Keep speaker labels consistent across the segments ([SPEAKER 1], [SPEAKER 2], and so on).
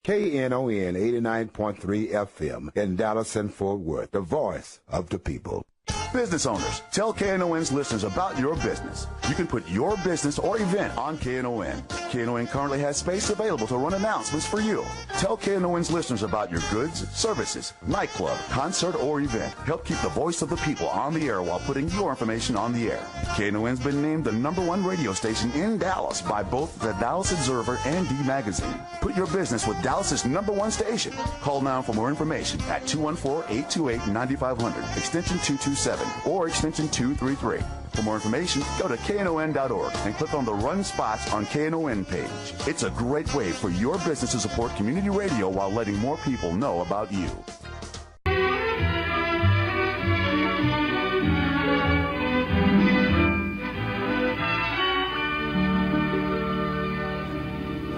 [SPEAKER 1] Knon 89.3 FM in Dallas and Fort Worth, the voice of the people.
[SPEAKER 2] Business owners, tell KNON's listeners about your business. You can put your business or event on KNON. KNON currently has space available to run announcements for you. Tell KNON's listeners about your goods, services, nightclub, concert, or event. Help keep the voice of the people on the air while putting your information on the air. KNON's been named the #1 radio station in Dallas by both the Dallas Observer and D Magazine. Put your business with Dallas's #1 station. Call now for more information at 214-828-9500, extension 227. Or extension 233. For more information, go to knon.org and click on the Run Spots on KNON page. It's a great way for your business to support community radio while letting more people know about you.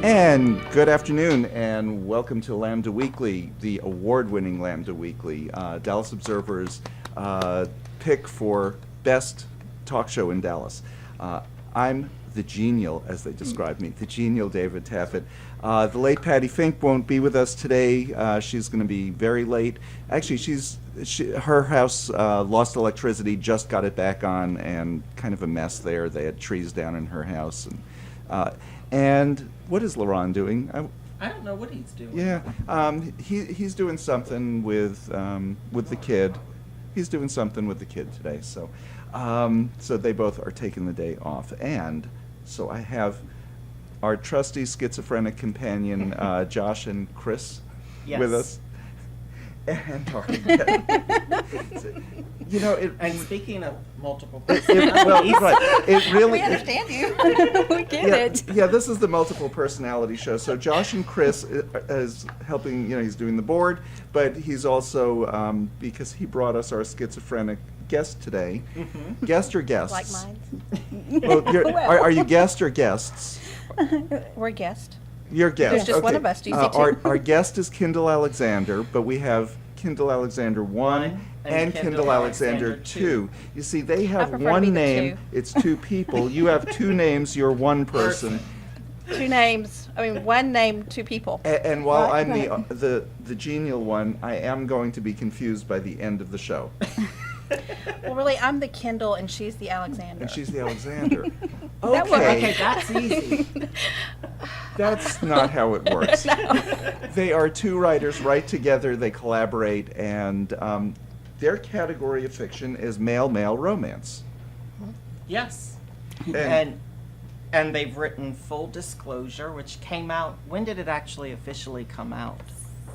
[SPEAKER 3] And good afternoon, and welcome to Lambda Weekly, the award-winning Lambda Weekly, Dallas Observer's pick for best talk show in Dallas. I'm the genial, as they describe me, the genial David Taffet. The late Patti Fink won't be with us today. She's going to be very late. Actually, her house lost electricity, just got it back on, and kind of a mess there. They had trees down in her house. And what is Lerone doing?
[SPEAKER 4] I don't know what he's doing.
[SPEAKER 3] Yeah, he's doing something with the kid. He's doing something with the kid today, so they both are taking the day off. And so I have our trusty schizophrenic companion, Josh and Chris, with us. And
[SPEAKER 4] and speaking of multiple
[SPEAKER 3] we
[SPEAKER 5] understand you. We get it.
[SPEAKER 3] Yeah, this is the multiple personality show. So Josh and Chris is helping. He's doing the board, but he's also because he brought us our schizophrenic guest today. Mm-hmm. Guest or guests?
[SPEAKER 5] Like mine.
[SPEAKER 3] Well, are you guest or guests?
[SPEAKER 5] We're guest.
[SPEAKER 3] Your guest.
[SPEAKER 5] There's just
[SPEAKER 3] okay.
[SPEAKER 5] one of us. Do you see two?
[SPEAKER 3] Our guest is KindleAlexander, but we have KindleAlexander 1 and KindleAlexander 2. You see, they have one name. It's two people. You have two names. You're one person.
[SPEAKER 5] Two names. I mean, one name, two people.
[SPEAKER 3] And while I'm the genial one, I am going to be confused by the end of the show.
[SPEAKER 5] Well, really, I'm the Kindle, and she's the Alexander.
[SPEAKER 3] And she's the Alexander.
[SPEAKER 4] Okay, that's easy.
[SPEAKER 3] That's not how it works.
[SPEAKER 5] No.
[SPEAKER 3] They are two writers, write together, they collaborate, and their category of fiction is male-male romance.
[SPEAKER 4] Yes. And they've written Full Disclosure, which came out, when did it actually officially come out?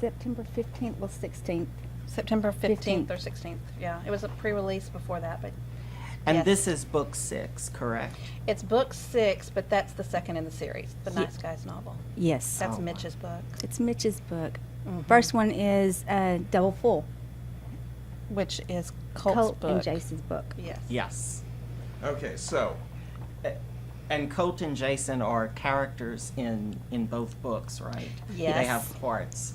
[SPEAKER 6] September 15th or 16th.
[SPEAKER 5] September 15th or 16th. Yeah, it was a pre-release before that, but.
[SPEAKER 4] And
[SPEAKER 5] yes.
[SPEAKER 4] this is book 6, correct?
[SPEAKER 5] It's book 6, but that's the second in the series, the Nice Guys novel.
[SPEAKER 6] Yes.
[SPEAKER 5] That's Mitch's book.
[SPEAKER 6] It's Mitch's book.
[SPEAKER 5] Mm-hmm.
[SPEAKER 6] First one is Double Full,
[SPEAKER 5] which is Colt's book.
[SPEAKER 6] and Jason's book.
[SPEAKER 5] Yes.
[SPEAKER 4] Yes.
[SPEAKER 3] Okay, so.
[SPEAKER 4] And Colt and Jason are characters in both books, right?
[SPEAKER 5] Yes.
[SPEAKER 4] They have parts.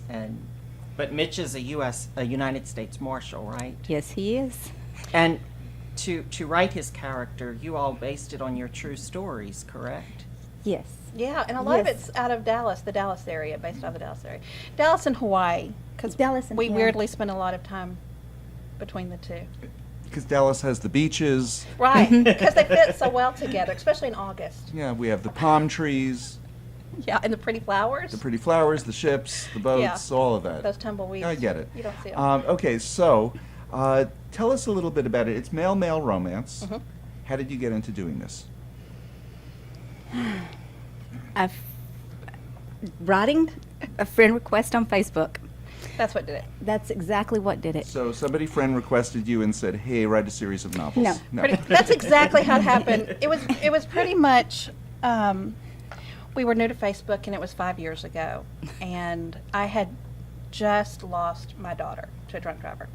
[SPEAKER 4] But Mitch is a United States Marshal, right?
[SPEAKER 6] Yes, he is.
[SPEAKER 4] And to write his character, you all based it on your true stories, correct?
[SPEAKER 6] Yes.
[SPEAKER 5] Yeah, and a lot of it's out of Dallas, the Dallas area, based out of the Dallas area. Dallas and Hawaii, because we weirdly spend a lot of time between the two.
[SPEAKER 3] Because Dallas has the beaches.
[SPEAKER 5] Right, because they fit so well together, especially in August.
[SPEAKER 3] Yeah, we have the palm trees.
[SPEAKER 5] Yeah, and the pretty flowers.
[SPEAKER 3] The pretty flowers, the ships, the boats, all of that.
[SPEAKER 5] Those tumbleweeds.
[SPEAKER 3] I get it.
[SPEAKER 5] You don't see them.
[SPEAKER 3] Okay, so tell us a little bit about it. It's male-male romance.
[SPEAKER 5] Mm-hmm.
[SPEAKER 3] How did you get into doing this?
[SPEAKER 6] Writing a friend request on Facebook.
[SPEAKER 5] That's what did it.
[SPEAKER 6] That's exactly what did it.
[SPEAKER 3] So somebody friend requested you and said, hey, write a series of novels.
[SPEAKER 6] No.
[SPEAKER 5] That's exactly how it happened. It was pretty much, we were new to Facebook, and it was 5 years ago. And I had just lost my daughter to a drunk driver.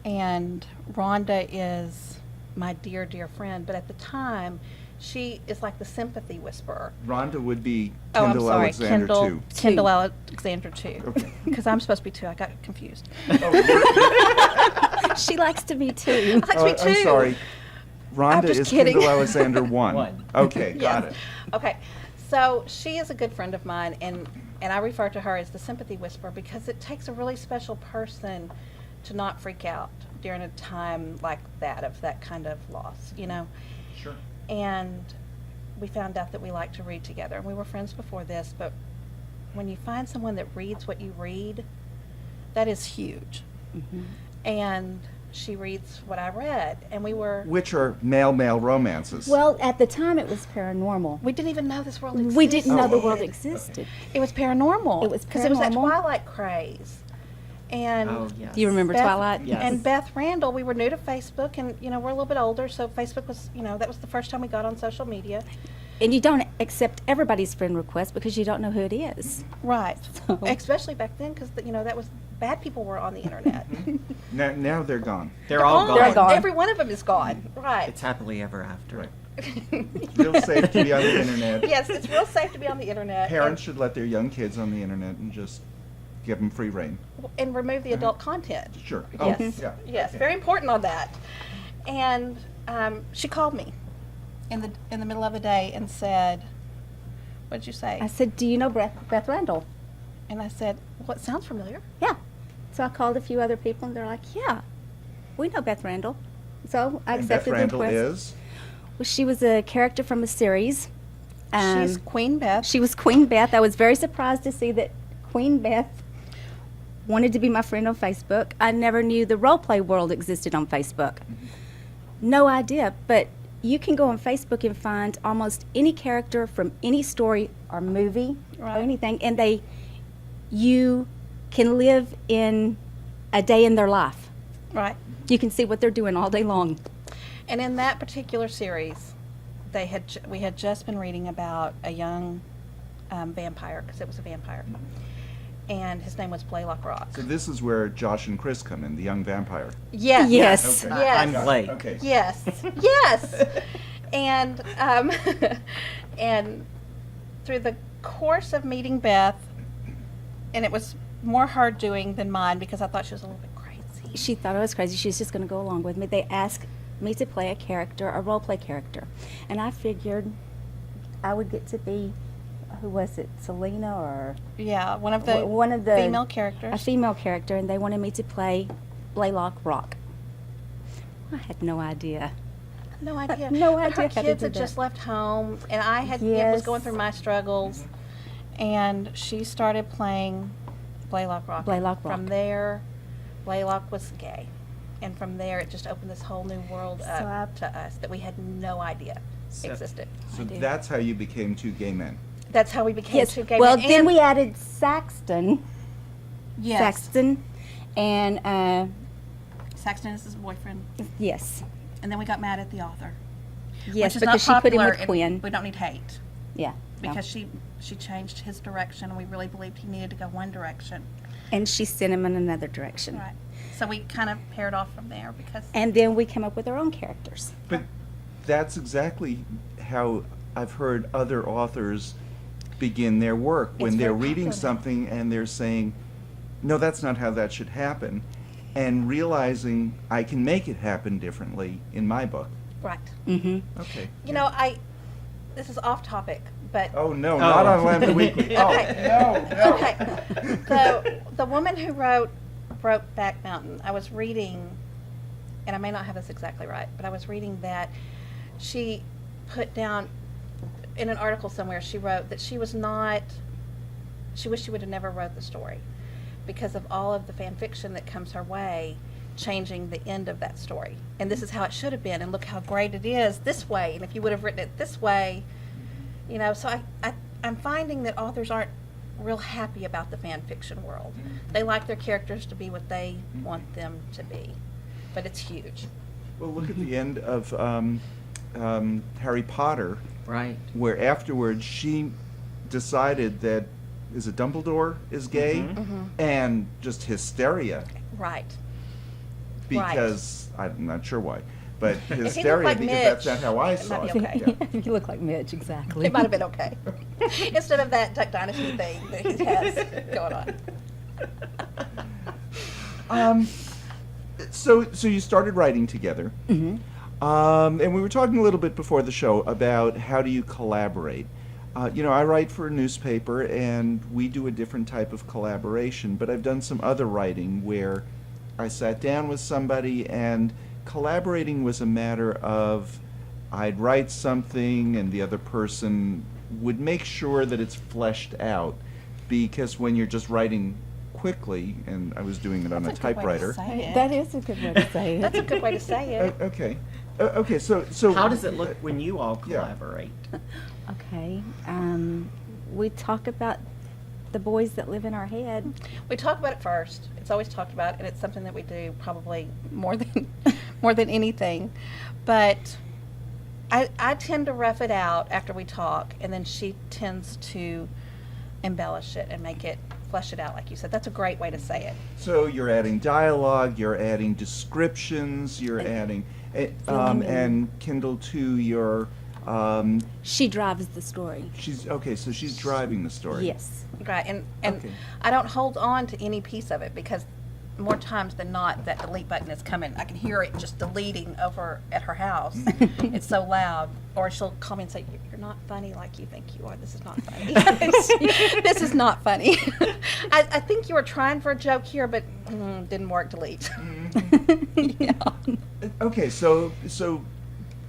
[SPEAKER 5] And Rhanda is my dear, dear friend. But at the time, she is like the sympathy whisperer.
[SPEAKER 3] Rhonda would be
[SPEAKER 5] KindleAlexander 2. KindleAlexander 2.
[SPEAKER 3] Okay.
[SPEAKER 5] Because I'm supposed to be 2. I got confused.
[SPEAKER 6] She likes to be 2.
[SPEAKER 5] I like to be 2.
[SPEAKER 3] I'm sorry. Rhonda
[SPEAKER 5] just
[SPEAKER 3] is
[SPEAKER 5] kidding.
[SPEAKER 3] KindleAlexander 1.
[SPEAKER 4] One.
[SPEAKER 3] Okay, got
[SPEAKER 5] Yes.
[SPEAKER 3] it.
[SPEAKER 5] Okay. So she is a good friend of mine, and And I refer to her as the sympathy whisperer because it takes a really special person to not freak out during a time like that, of that kind of loss, you know?
[SPEAKER 3] Sure.
[SPEAKER 5] And we found out that we like to read together. And we were friends before this, but when you find someone that reads what you read, that is huge.
[SPEAKER 6] Mm-hmm.
[SPEAKER 5] And she reads what I read, and we were...
[SPEAKER 3] Which are male romances.
[SPEAKER 6] Well, at the time it was paranormal.
[SPEAKER 5] We didn't even know this world existed.
[SPEAKER 6] We didn't know the world existed.
[SPEAKER 5] It was paranormal.
[SPEAKER 6] It was
[SPEAKER 5] because it was that
[SPEAKER 6] paranormal.
[SPEAKER 5] Twilight craze. And
[SPEAKER 4] Oh, yes.
[SPEAKER 6] Do you remember
[SPEAKER 5] Beth,
[SPEAKER 6] Twilight?
[SPEAKER 4] Yes.
[SPEAKER 5] And Beth Randall, we were new to Facebook, and you know, we're a little bit older, so Facebook was, you know, that was the first time we got on social media.
[SPEAKER 6] And you don't accept everybody's friend request because you don't know who it is.
[SPEAKER 5] Right.
[SPEAKER 6] So-
[SPEAKER 5] Especially back then, because you know, that was bad people were on the internet.
[SPEAKER 3] Now they're gone.
[SPEAKER 4] They're all gone.
[SPEAKER 6] They're gone.
[SPEAKER 5] Every one of them is gone. Right.
[SPEAKER 4] It's happily ever after.
[SPEAKER 3] Right. It's real safe to be on the internet.
[SPEAKER 5] Yes, it's real safe to be on the internet.
[SPEAKER 3] Parents should let their young kids on the internet and just give them free reign.
[SPEAKER 5] and remove the adult content.
[SPEAKER 3] Sure.
[SPEAKER 5] Yes.
[SPEAKER 3] Yeah.
[SPEAKER 5] Yes,
[SPEAKER 3] Okay.
[SPEAKER 5] very important on that. And she called me in the middle of the day and said, "What did you say?"
[SPEAKER 6] I said, do you know Beth Randall?
[SPEAKER 5] And I said, "What sounds familiar?"
[SPEAKER 6] Yeah. So I called a few other people, and they're like, yeah, we know Beth Randall. So I
[SPEAKER 3] And Beth
[SPEAKER 6] accepted the
[SPEAKER 3] Randall
[SPEAKER 6] request.
[SPEAKER 3] is?
[SPEAKER 6] Well, she was a character from a series.
[SPEAKER 5] She's Queen Beth.
[SPEAKER 6] She was Queen Beth. I was very surprised to see that Queen Beth wanted to be my friend on Facebook. I never knew the role play world existed on Facebook. No idea, but you can go on Facebook and find almost any character from any story or movie
[SPEAKER 5] Right.
[SPEAKER 6] or anything, and you can live in a day in their life.
[SPEAKER 5] Right.
[SPEAKER 6] You can see what they're doing all day long.
[SPEAKER 5] And in that particular series, we had just been reading about a young vampire, because it was a vampire, and his name was Blaylock Rock.
[SPEAKER 3] So this is where Josh and Chris come in, the young vampire.
[SPEAKER 5] Yes.
[SPEAKER 6] Yes.
[SPEAKER 3] Okay.
[SPEAKER 5] Yes.
[SPEAKER 4] I'm Blake.
[SPEAKER 3] Okay.
[SPEAKER 5] Yes. Yes. And and through the course of meeting Beth, and it was more her doing than mine because I thought she was a little bit crazy.
[SPEAKER 6] She thought I was crazy. She was just going to go along with me. They asked me to play a character, a role play character. And I figured I would get to be, who was it, Selena or
[SPEAKER 5] Yeah, one of the female characters.
[SPEAKER 6] a female character, and they wanted me to play Blaylock Rock. I had no idea.
[SPEAKER 5] No idea.
[SPEAKER 6] No
[SPEAKER 5] But
[SPEAKER 6] idea
[SPEAKER 5] her
[SPEAKER 6] how to
[SPEAKER 5] kids
[SPEAKER 6] do
[SPEAKER 5] had
[SPEAKER 6] that.
[SPEAKER 5] just left home, and I was
[SPEAKER 6] Yes.
[SPEAKER 5] going through my struggles, and she started playing Blaylock Rock.
[SPEAKER 6] Blaylock
[SPEAKER 5] From
[SPEAKER 6] Rock.
[SPEAKER 5] there, Blaylock was gay, and from there it just opened this whole new world up to us that we had no idea
[SPEAKER 4] So-
[SPEAKER 5] existed.
[SPEAKER 3] So
[SPEAKER 6] I do.
[SPEAKER 3] that's how you became two gay men.
[SPEAKER 5] That's how we became
[SPEAKER 6] Yes.
[SPEAKER 5] two gay
[SPEAKER 6] Well,
[SPEAKER 5] men.
[SPEAKER 6] then
[SPEAKER 5] and-
[SPEAKER 6] we added Saxton.
[SPEAKER 5] yes.
[SPEAKER 6] Saxton. And,
[SPEAKER 5] Saxton is his boyfriend,
[SPEAKER 6] yes.
[SPEAKER 5] and then we got mad at the author.
[SPEAKER 6] Yes,
[SPEAKER 5] which is
[SPEAKER 6] because
[SPEAKER 5] not
[SPEAKER 6] she put him
[SPEAKER 5] popular,
[SPEAKER 6] with
[SPEAKER 5] and
[SPEAKER 6] Quinn.
[SPEAKER 5] we don't need hate.
[SPEAKER 6] Yeah. no.
[SPEAKER 5] Because she changed his direction, and we really believed he needed to go one direction.
[SPEAKER 6] And she sent him in another direction.
[SPEAKER 5] Right. So we kind of paired off from there because
[SPEAKER 6] And then we came up with our own characters.
[SPEAKER 3] But that's exactly how I've heard other authors begin their work. When
[SPEAKER 5] It's
[SPEAKER 3] they're
[SPEAKER 5] very
[SPEAKER 3] reading
[SPEAKER 5] popular.
[SPEAKER 3] something and they're saying, no, that's not how that should happen, and realizing I can make it happen differently in my book.
[SPEAKER 5] right.
[SPEAKER 6] Mm-hmm.
[SPEAKER 3] Okay.
[SPEAKER 5] You know, this is off topic, but
[SPEAKER 3] Oh, no, not on Lambda Weekly. Oh,
[SPEAKER 5] Okay.
[SPEAKER 3] no.
[SPEAKER 5] okay. The woman who wrote Brokeback Mountain, I was reading, and I may not have this exactly right, but I was reading that she put down in an article somewhere, she wrote that she wished she would have never wrote the story because of all of the fan fiction that comes her way, changing the end of that story. And this is how it should have been, and look how great it is this way, and if you would have written it this way, you know, so I'm finding that authors aren't real happy about the fan fiction world. They like their characters to be what they want them to be, but it's huge.
[SPEAKER 3] Well, look at the end of Harry Potter,
[SPEAKER 4] Right.
[SPEAKER 3] where afterwards she decided that, is it Dumbledore is gay? And just hysteria,
[SPEAKER 5] Right.
[SPEAKER 3] because I'm not sure why, but
[SPEAKER 5] If he looked
[SPEAKER 3] hysteria
[SPEAKER 5] like
[SPEAKER 3] because that's
[SPEAKER 5] Mitch,
[SPEAKER 3] not how I
[SPEAKER 5] it
[SPEAKER 3] saw
[SPEAKER 5] might
[SPEAKER 3] it.
[SPEAKER 5] be okay.
[SPEAKER 3] Yeah.
[SPEAKER 6] You look like Mitch, exactly.
[SPEAKER 5] It might have been okay. Instead of that Duck Dynasty thing that he has going on.
[SPEAKER 3] So you started writing together, and we were talking a little bit before the show about how do you collaborate. I write for a newspaper, and we do a different type of collaboration, but I've done some other writing where I sat down with somebody, and collaborating was a matter of I'd write something, and the other person would make sure that it's fleshed out, because when you're just writing quickly, and I was doing it on a
[SPEAKER 5] That's a good way to
[SPEAKER 3] typewriter.
[SPEAKER 5] say it.
[SPEAKER 6] That is a good way to say it.
[SPEAKER 5] That's a good way to say it.
[SPEAKER 3] Okay. Okay, so
[SPEAKER 4] How does it look when you all collaborate?
[SPEAKER 6] Okay. We talk about the boys that live in our head.
[SPEAKER 5] We talk about it first. It's always talked about, and it's something that we do probably more than anything. But I tend to rough it out after we talk, and then she tends to embellish it and make it, flesh it out, like you said. That's a great way to say it.
[SPEAKER 3] So you're adding dialogue, you're adding descriptions, you're adding, and Kindle 2, you're,
[SPEAKER 6] She drives the story.
[SPEAKER 3] so she's driving the story.
[SPEAKER 6] Yes.
[SPEAKER 5] Right, and
[SPEAKER 3] Okay.
[SPEAKER 5] I don't hold on to any piece of it, because more times than not, that delete button is coming. I can hear it just deleting over at her house. It's so loud. Or she'll call me and say, "You're not funny like you think you are. This is not funny. This is not funny. I think you were trying for a joke here, but didn't work. Delete."
[SPEAKER 6] Yeah.
[SPEAKER 3] Okay, so,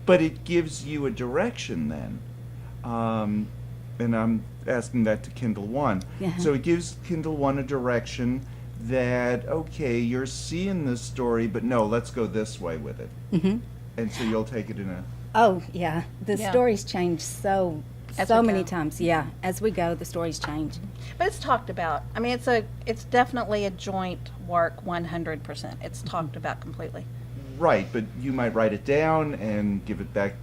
[SPEAKER 3] but it gives you a direction then. And I'm asking that to Kindle 1.
[SPEAKER 6] Yeah.
[SPEAKER 3] So it gives Kindle 1 a direction that, okay, you're seeing this story, but no, let's go this way with it.
[SPEAKER 6] Mm-hmm.
[SPEAKER 3] And so you'll take it in a...
[SPEAKER 6] Oh, yeah. The
[SPEAKER 5] Yeah.
[SPEAKER 6] stories change so
[SPEAKER 5] As we
[SPEAKER 6] many
[SPEAKER 5] go.
[SPEAKER 6] times. Yeah. As we go, the stories change.
[SPEAKER 5] But it's talked about. I mean, it's definitely a joint work 100%. It's talked about completely.
[SPEAKER 3] Right, but you might write it down and give it back.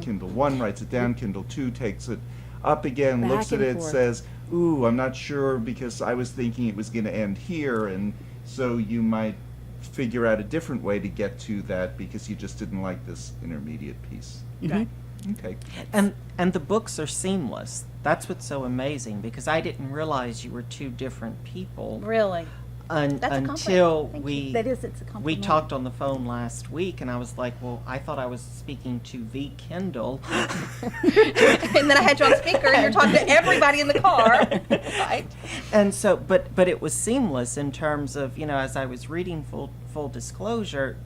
[SPEAKER 3] Kindle 1 writes it down, Kindle 2 takes it up again,
[SPEAKER 6] Back
[SPEAKER 3] looks at
[SPEAKER 6] and
[SPEAKER 3] it,
[SPEAKER 6] forth.
[SPEAKER 3] says, ooh, I'm not sure because I was thinking it was going to end here, and so you might figure out a different way to get to that because you just didn't like this intermediate piece.
[SPEAKER 5] Right.
[SPEAKER 3] Okay.
[SPEAKER 4] And the books are seamless. That's what's so amazing, because I didn't realize you were two different people
[SPEAKER 5] Really. That's a compliment.
[SPEAKER 4] until
[SPEAKER 5] Thank you.
[SPEAKER 4] we
[SPEAKER 6] It's a
[SPEAKER 4] we
[SPEAKER 6] compliment.
[SPEAKER 4] talked on the phone last week, and I was like, well, I thought I was speaking to the Kindle.
[SPEAKER 5] And then I had you on speaker, and you're talking to everybody in the car. Right.
[SPEAKER 4] And so, but it was seamless in terms of, as I was reading full disclosure,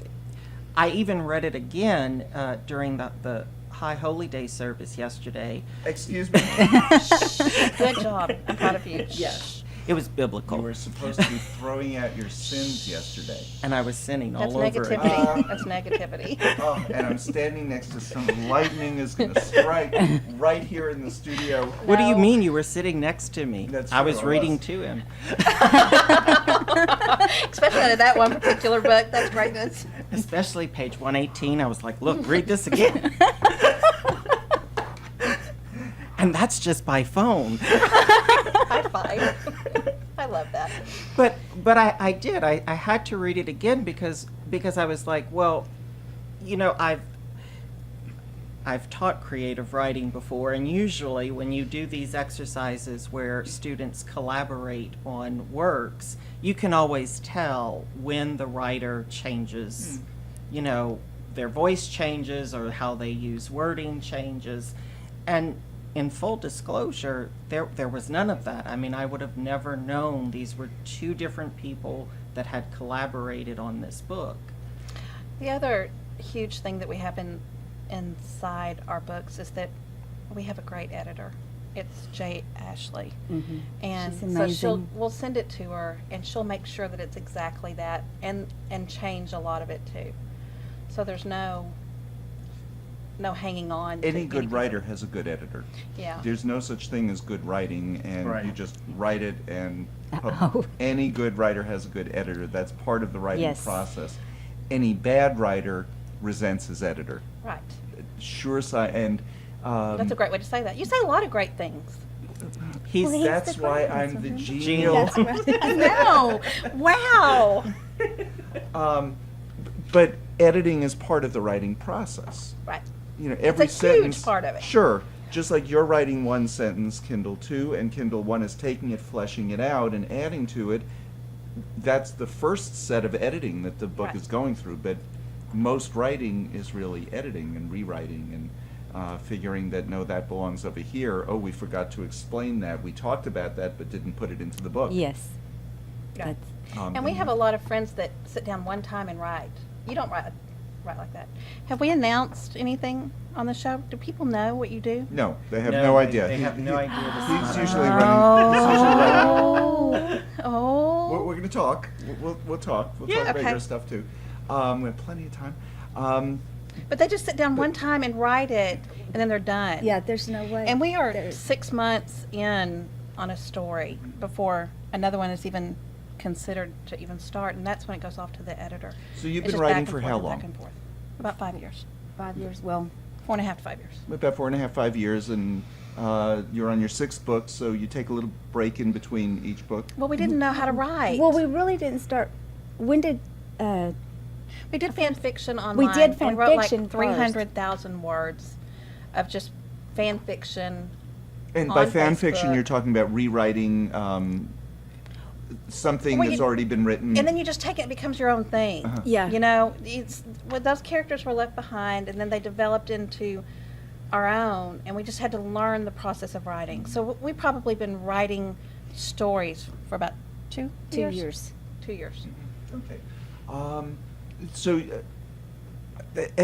[SPEAKER 4] I even read it again during the High Holy Day service yesterday.
[SPEAKER 3] Excuse me.
[SPEAKER 5] Good job. I'm proud of you.
[SPEAKER 4] Yes. It was biblical.
[SPEAKER 3] You were supposed to be throwing out your sins yesterday.
[SPEAKER 4] And I was sinning
[SPEAKER 5] That's
[SPEAKER 4] all over it.
[SPEAKER 5] negativity. That's negativity.
[SPEAKER 3] Oh, and I'm standing next to some lightning is going to strike right here in the studio.
[SPEAKER 4] What do you
[SPEAKER 5] No.
[SPEAKER 4] mean you were sitting next to me?
[SPEAKER 3] That's
[SPEAKER 4] I
[SPEAKER 3] true,
[SPEAKER 4] was
[SPEAKER 3] I
[SPEAKER 4] reading
[SPEAKER 3] was.
[SPEAKER 4] to him.
[SPEAKER 5] Especially out of that one particular book. That's greatness.
[SPEAKER 4] Especially page 118. I was like, look, read this again. And that's just by phone.
[SPEAKER 5] High five. I love that.
[SPEAKER 4] But I did. I had to read it again because I was like, well, I've taught creative writing before, and usually when you do these exercises where students collaborate on works, you can always tell when the writer changes, their voice changes or how they use wording changes. And in full disclosure, there was none of that. I mean, I would have never known these were two different people that had collaborated on this book.
[SPEAKER 5] The other huge thing that we have inside our books is that we have a great editor. It's Jay Ashley.
[SPEAKER 6] Mhm.
[SPEAKER 5] And
[SPEAKER 6] She's
[SPEAKER 5] so
[SPEAKER 6] amazing.
[SPEAKER 5] we'll send it to her, and she'll make sure that it's exactly that, and change a lot of it too. So there's no hanging on.
[SPEAKER 3] Any
[SPEAKER 5] to
[SPEAKER 3] good
[SPEAKER 5] piece.
[SPEAKER 3] writer has a good editor.
[SPEAKER 5] Yeah.
[SPEAKER 3] There's no such thing as good writing, and
[SPEAKER 4] Right.
[SPEAKER 3] you just write it and
[SPEAKER 6] Uh-oh.
[SPEAKER 3] any good writer has a good editor. That's part of the writing
[SPEAKER 6] Yes.
[SPEAKER 3] process. Any bad writer resents his editor.
[SPEAKER 5] Right.
[SPEAKER 3] Sure side, and
[SPEAKER 5] That's a great way to say that. You say a lot of great things.
[SPEAKER 4] He's
[SPEAKER 6] Well,
[SPEAKER 3] that's
[SPEAKER 6] the
[SPEAKER 3] why
[SPEAKER 6] great
[SPEAKER 3] I'm
[SPEAKER 6] ones,
[SPEAKER 3] the
[SPEAKER 6] isn't he?
[SPEAKER 3] genial.
[SPEAKER 5] No. Wow.
[SPEAKER 3] But editing is part of the writing process.
[SPEAKER 5] Right.
[SPEAKER 3] Every
[SPEAKER 5] a huge
[SPEAKER 3] sentence.
[SPEAKER 5] part of it.
[SPEAKER 3] Sure. Just like you're writing one sentence, Kindle 2, and Kindle 1 is taking it, fleshing it out, and adding to it. That's the first set of editing that the book
[SPEAKER 5] Right.
[SPEAKER 3] is going through. But most writing is really editing and rewriting, figuring that, no, that belongs over here. Oh, we forgot to explain that. We talked about that but didn't put it into the book.
[SPEAKER 6] Yes.
[SPEAKER 5] Yeah.
[SPEAKER 6] That's,
[SPEAKER 5] And we have a lot of friends that sit down one time and write. You don't write like that. Have we announced anything on the show? Do people know what you do?
[SPEAKER 3] No, they have no idea.
[SPEAKER 7] They have no idea.
[SPEAKER 3] He's
[SPEAKER 7] This is
[SPEAKER 3] usually running. He's usually running.
[SPEAKER 5] Oh.
[SPEAKER 3] We're going to talk. We'll talk. We'll
[SPEAKER 5] Yeah,
[SPEAKER 3] talk
[SPEAKER 5] okay.
[SPEAKER 3] regular stuff too. We have plenty of time.
[SPEAKER 5] But they just sit down one time and write it, and then they're done.
[SPEAKER 6] yeah, there's no way.
[SPEAKER 5] And we are
[SPEAKER 6] There's-
[SPEAKER 5] 6 months in on a story before another one is even considered to even start, and that's when it goes off to the editor.
[SPEAKER 3] So you've
[SPEAKER 5] It's
[SPEAKER 3] been
[SPEAKER 5] just
[SPEAKER 3] writing
[SPEAKER 5] back and
[SPEAKER 3] for
[SPEAKER 5] forth
[SPEAKER 3] how
[SPEAKER 5] and
[SPEAKER 3] long?
[SPEAKER 5] Back and forth. About 5 years.
[SPEAKER 6] 5 years. Well,
[SPEAKER 5] 4.5 to 5 years.
[SPEAKER 3] About 4.5, 5 years, and you're on your 6th book, so you take a little break in between each book.
[SPEAKER 5] Well, we didn't know how to write.
[SPEAKER 6] well, we really didn't start. When did?
[SPEAKER 5] We did fan fiction online.
[SPEAKER 6] did fan
[SPEAKER 5] We wrote
[SPEAKER 6] fiction
[SPEAKER 5] like
[SPEAKER 6] first.
[SPEAKER 5] 300,000 words of just fan fiction.
[SPEAKER 3] And by
[SPEAKER 5] on
[SPEAKER 3] fan fiction,
[SPEAKER 5] Facebook.
[SPEAKER 3] you're talking about rewriting something
[SPEAKER 5] Well,
[SPEAKER 3] that's
[SPEAKER 5] you-
[SPEAKER 3] already been written.
[SPEAKER 5] And then you just take it, it becomes your own thing.
[SPEAKER 6] Yeah.
[SPEAKER 5] You know, well, those characters were left behind, and then they developed into our own, and we just had to learn the process of writing. So we've probably been writing stories for about 2
[SPEAKER 6] 2
[SPEAKER 5] years.
[SPEAKER 6] years.
[SPEAKER 5] 2 years.
[SPEAKER 3] Okay.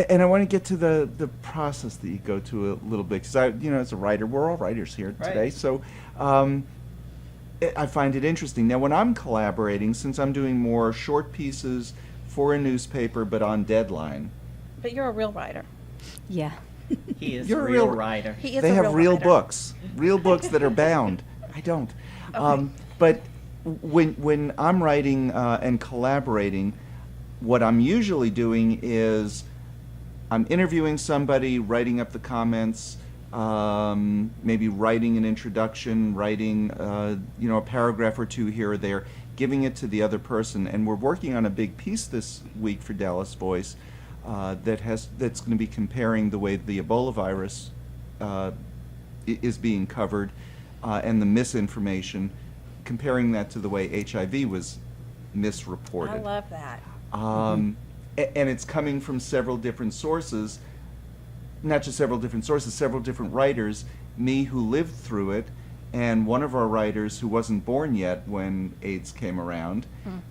[SPEAKER 3] And I want to get to the process that you go to a little bit, because as a writer, we're all writers here
[SPEAKER 7] Right.
[SPEAKER 3] today. So I find it interesting. Now, when I'm collaborating, since I'm doing more short pieces for a newspaper, but on deadline,
[SPEAKER 5] But you're a real writer.
[SPEAKER 6] Yeah.
[SPEAKER 7] He is
[SPEAKER 3] You're
[SPEAKER 7] a
[SPEAKER 3] a
[SPEAKER 7] real
[SPEAKER 3] real-
[SPEAKER 7] writer.
[SPEAKER 5] He is
[SPEAKER 3] they
[SPEAKER 5] a
[SPEAKER 3] have real
[SPEAKER 5] writer.
[SPEAKER 3] books that are bound. I don't. But when I'm writing and collaborating, what I'm usually doing is I'm interviewing somebody, writing up the comments, maybe writing an introduction, writing a paragraph or two here or there, giving it to the other person, and we're working on a big piece this week for Dallas Voice that's going to be comparing the way the Ebola virus is being covered and the misinformation, comparing that to the way HIV was misreported.
[SPEAKER 5] I love that.
[SPEAKER 3] And it's coming from several different sources, not just several different sources, several different writers, me who lived through it, and one of our writers who wasn't born yet when AIDS came around.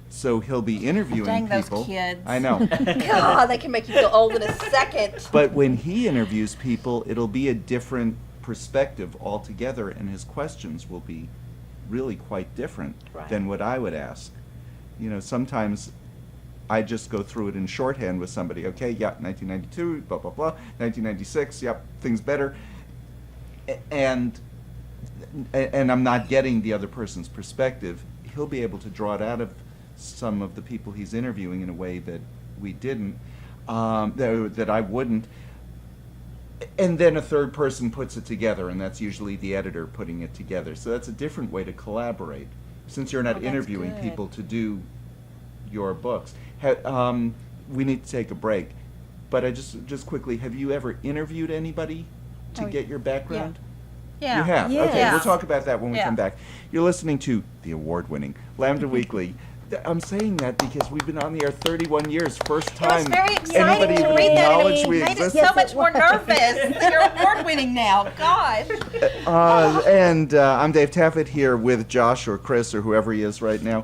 [SPEAKER 3] So he'll be interviewing
[SPEAKER 5] Dang those
[SPEAKER 3] people.
[SPEAKER 5] kids.
[SPEAKER 3] I know.
[SPEAKER 5] God, they can make you feel old in a second.
[SPEAKER 3] But when he interviews people, it'll be a different perspective altogether, and his questions will be really quite different
[SPEAKER 5] Right.
[SPEAKER 3] than what I would ask. Sometimes I just go through it in shorthand with somebody. Okay, yeah, 1992, blah, blah, blah. 1996, yep, things better. And I'm not getting the other person's perspective. He'll be able to draw it out of some of the people he's interviewing in a way that we didn't, that I wouldn't. And then a third person puts it together, and that's usually the editor putting it together. So that's a different way to collaborate, since you're not
[SPEAKER 5] Oh, that's
[SPEAKER 3] interviewing
[SPEAKER 5] good.
[SPEAKER 3] people to do your books. We need to take a break, but I just quickly, have you ever interviewed anybody to
[SPEAKER 5] Oh,
[SPEAKER 3] get your background?
[SPEAKER 5] Yeah.
[SPEAKER 3] You have?
[SPEAKER 6] Yes.
[SPEAKER 3] Okay,
[SPEAKER 5] Yeah.
[SPEAKER 3] we'll talk about that when we
[SPEAKER 5] Yeah.
[SPEAKER 3] come back. You're listening to the award-winning Lambda Weekly. I'm saying that because we've been on the air 31 years. First
[SPEAKER 5] It
[SPEAKER 3] time
[SPEAKER 5] was very exciting
[SPEAKER 3] anybody
[SPEAKER 5] to
[SPEAKER 3] even
[SPEAKER 5] read that.
[SPEAKER 3] acknowledged
[SPEAKER 5] It
[SPEAKER 3] we
[SPEAKER 5] made it
[SPEAKER 3] existed.
[SPEAKER 5] so much more nervous. You're award-winning now. Gosh.
[SPEAKER 3] And I'm Dave Taffet here with Josh or Chris or whoever he is right now,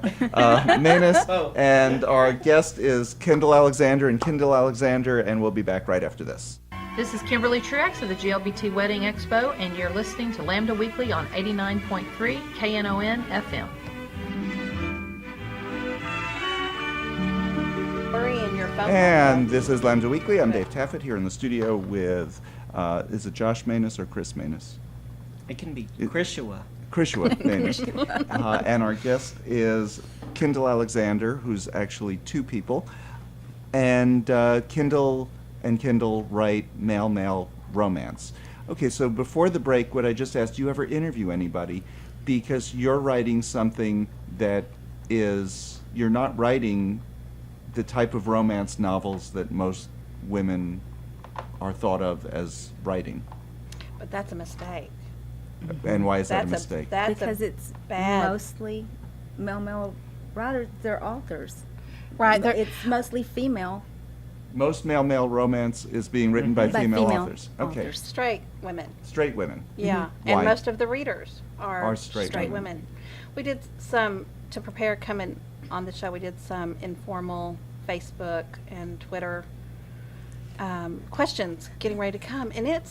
[SPEAKER 3] Manus,
[SPEAKER 7] Oh.
[SPEAKER 3] and our guest is KindleAlexander and KindleAlexander, and we'll be back right after this.
[SPEAKER 8] This is Kimberly Truex of the GLBT Wedding Expo, and you're listening to Lambda Weekly on 89.3 KNON FM.
[SPEAKER 5] Hurry in your phone.
[SPEAKER 3] And this is Lambda Weekly. I'm Dave Taffet here in the studio with, is it Josh Manus or Chris Manus?
[SPEAKER 7] It can be Krishua.
[SPEAKER 3] Krishwa Manus. And our guest is KindleAlexander, who's actually two people. And Kindle and Kindle write male-male romance. Okay, so before the break, what I just asked, do you ever interview anybody? Because you're writing something that is, you're not writing the type of romance novels that most women are thought of as writing.
[SPEAKER 5] But that's a mistake.
[SPEAKER 3] And why is that a
[SPEAKER 5] That's
[SPEAKER 3] mistake?
[SPEAKER 5] That's
[SPEAKER 6] Because
[SPEAKER 5] a
[SPEAKER 6] it's
[SPEAKER 5] bad.
[SPEAKER 6] mostly male writers. They're authors.
[SPEAKER 5] Right. They're,
[SPEAKER 6] It's mostly female
[SPEAKER 3] Most male romance is being written by
[SPEAKER 6] By
[SPEAKER 3] female
[SPEAKER 6] female
[SPEAKER 3] authors. Okay.
[SPEAKER 6] authors.
[SPEAKER 5] Straight women.
[SPEAKER 3] Straight women.
[SPEAKER 5] Yeah,
[SPEAKER 3] Why?
[SPEAKER 5] and most of the readers
[SPEAKER 3] Are
[SPEAKER 5] are
[SPEAKER 3] straight
[SPEAKER 5] straight
[SPEAKER 3] women.
[SPEAKER 5] women. We did some, to prepare coming on the show, we did some informal Facebook and Twitter questions getting ready to come. And it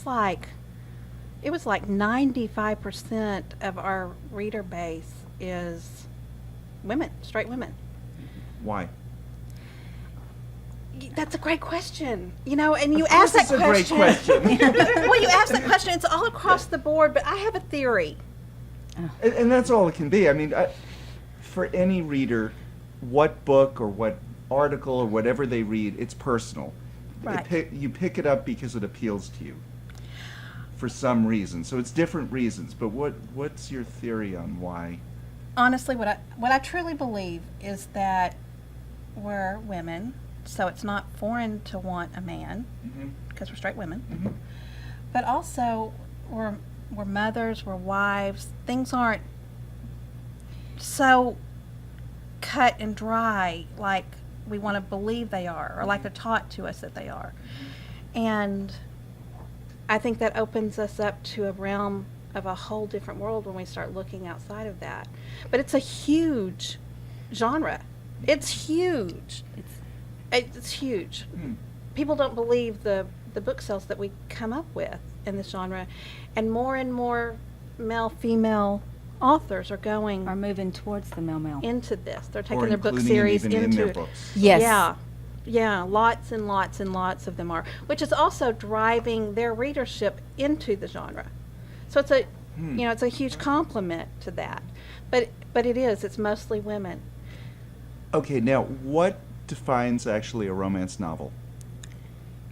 [SPEAKER 5] was like 95% of our reader base is women, straight women.
[SPEAKER 3] Why?
[SPEAKER 5] That's a great question. And you ask that
[SPEAKER 3] It's a great question.
[SPEAKER 5] Well, you ask that question, it's all across the board, but I have a theory.
[SPEAKER 3] And that's all it can be. I mean, for any reader, what book or what article or whatever they read, it's personal.
[SPEAKER 5] Right.
[SPEAKER 3] You pick it up because it appeals to you for some reason. So it's different reasons. But what's your theory on why?
[SPEAKER 5] Honestly, what I truly believe is that we're women, so it's not foreign to want a man because we're straight women. But also, we're mothers, we're wives. Things aren't so cut and dry like we want to believe they are, or like they're taught to us that they are. And I think that opens us up to a realm of a whole different world when we start looking outside of that. But it's a huge genre. It's huge. It's huge. People don't believe the book sales that we come up with in this genre. And more male-female authors are
[SPEAKER 6] moving towards the male.
[SPEAKER 5] into this. They're
[SPEAKER 3] Or
[SPEAKER 5] taking their book
[SPEAKER 3] including it
[SPEAKER 5] series
[SPEAKER 3] even in
[SPEAKER 5] into
[SPEAKER 3] their
[SPEAKER 5] it.
[SPEAKER 3] books.
[SPEAKER 6] Yes.
[SPEAKER 5] Yeah, lots and lots and lots of them are, which is also driving their readership into the genre. So it's it's a huge compliment to that. But it's mostly women.
[SPEAKER 3] Okay, now what defines actually a romance novel?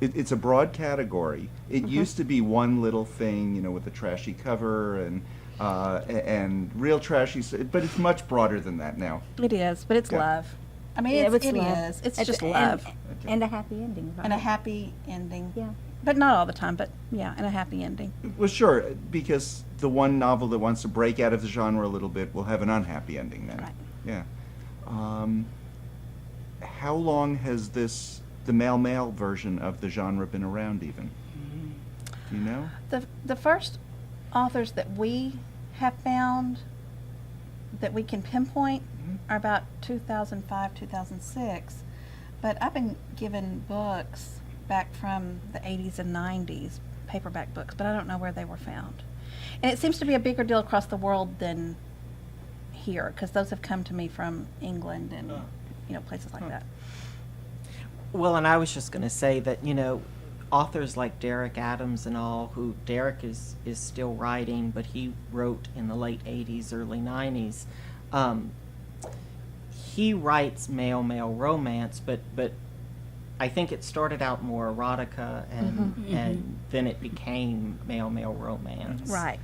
[SPEAKER 3] It's a broad category. It used to be one little thing, with a trashy cover and real trashy, but it's much broader than that now.
[SPEAKER 5] It is, but it's
[SPEAKER 3] Yeah.
[SPEAKER 5] love. I mean,
[SPEAKER 6] Yeah,
[SPEAKER 5] it
[SPEAKER 6] it's
[SPEAKER 5] is.
[SPEAKER 6] love.
[SPEAKER 5] It's just love.
[SPEAKER 6] And a happy ending.
[SPEAKER 5] And a happy ending.
[SPEAKER 6] Yeah.
[SPEAKER 5] But not all the time, but yeah, and a happy ending.
[SPEAKER 3] Well, sure, because the one novel that wants to break out of the genre a little bit will have an unhappy ending then.
[SPEAKER 5] Right.
[SPEAKER 3] Yeah. How long has the male version of the genre been around even? Do you know?
[SPEAKER 5] The first authors that we have found that we can pinpoint are about 2005, 2006. But I've been given books back from the 80s and 90s, paperback books, but I don't know where they were found. And it seems to be a bigger deal across the world than here, because those have come to me from England and places like that.
[SPEAKER 7] Well, and I was just going to say that, authors like Derek Adams and all, who Derek is still writing, but he wrote in the late 80s, early 90s. He writes male romance, but I think it started out more erotica and then it became male romance.
[SPEAKER 5] Right.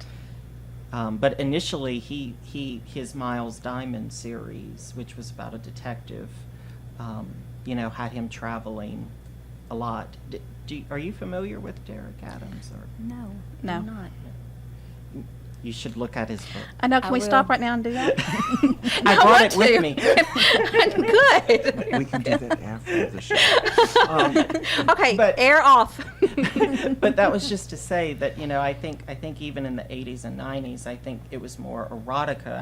[SPEAKER 7] But initially his Miles Diamond series, which was about a detective, had him traveling a lot. Are you familiar with Derek Adams? Or
[SPEAKER 6] No.
[SPEAKER 5] No.
[SPEAKER 6] I'm not.
[SPEAKER 7] you should look at his book.
[SPEAKER 5] I know. Can
[SPEAKER 6] I
[SPEAKER 5] we
[SPEAKER 6] will.
[SPEAKER 5] stop right now and do that?
[SPEAKER 7] I brought it with me.
[SPEAKER 5] Good.
[SPEAKER 3] We can do that after the show.
[SPEAKER 5] Okay,
[SPEAKER 7] But-
[SPEAKER 5] air off.
[SPEAKER 7] But that was just to say that, I think even in the 80s and 90s, I think it was more erotica.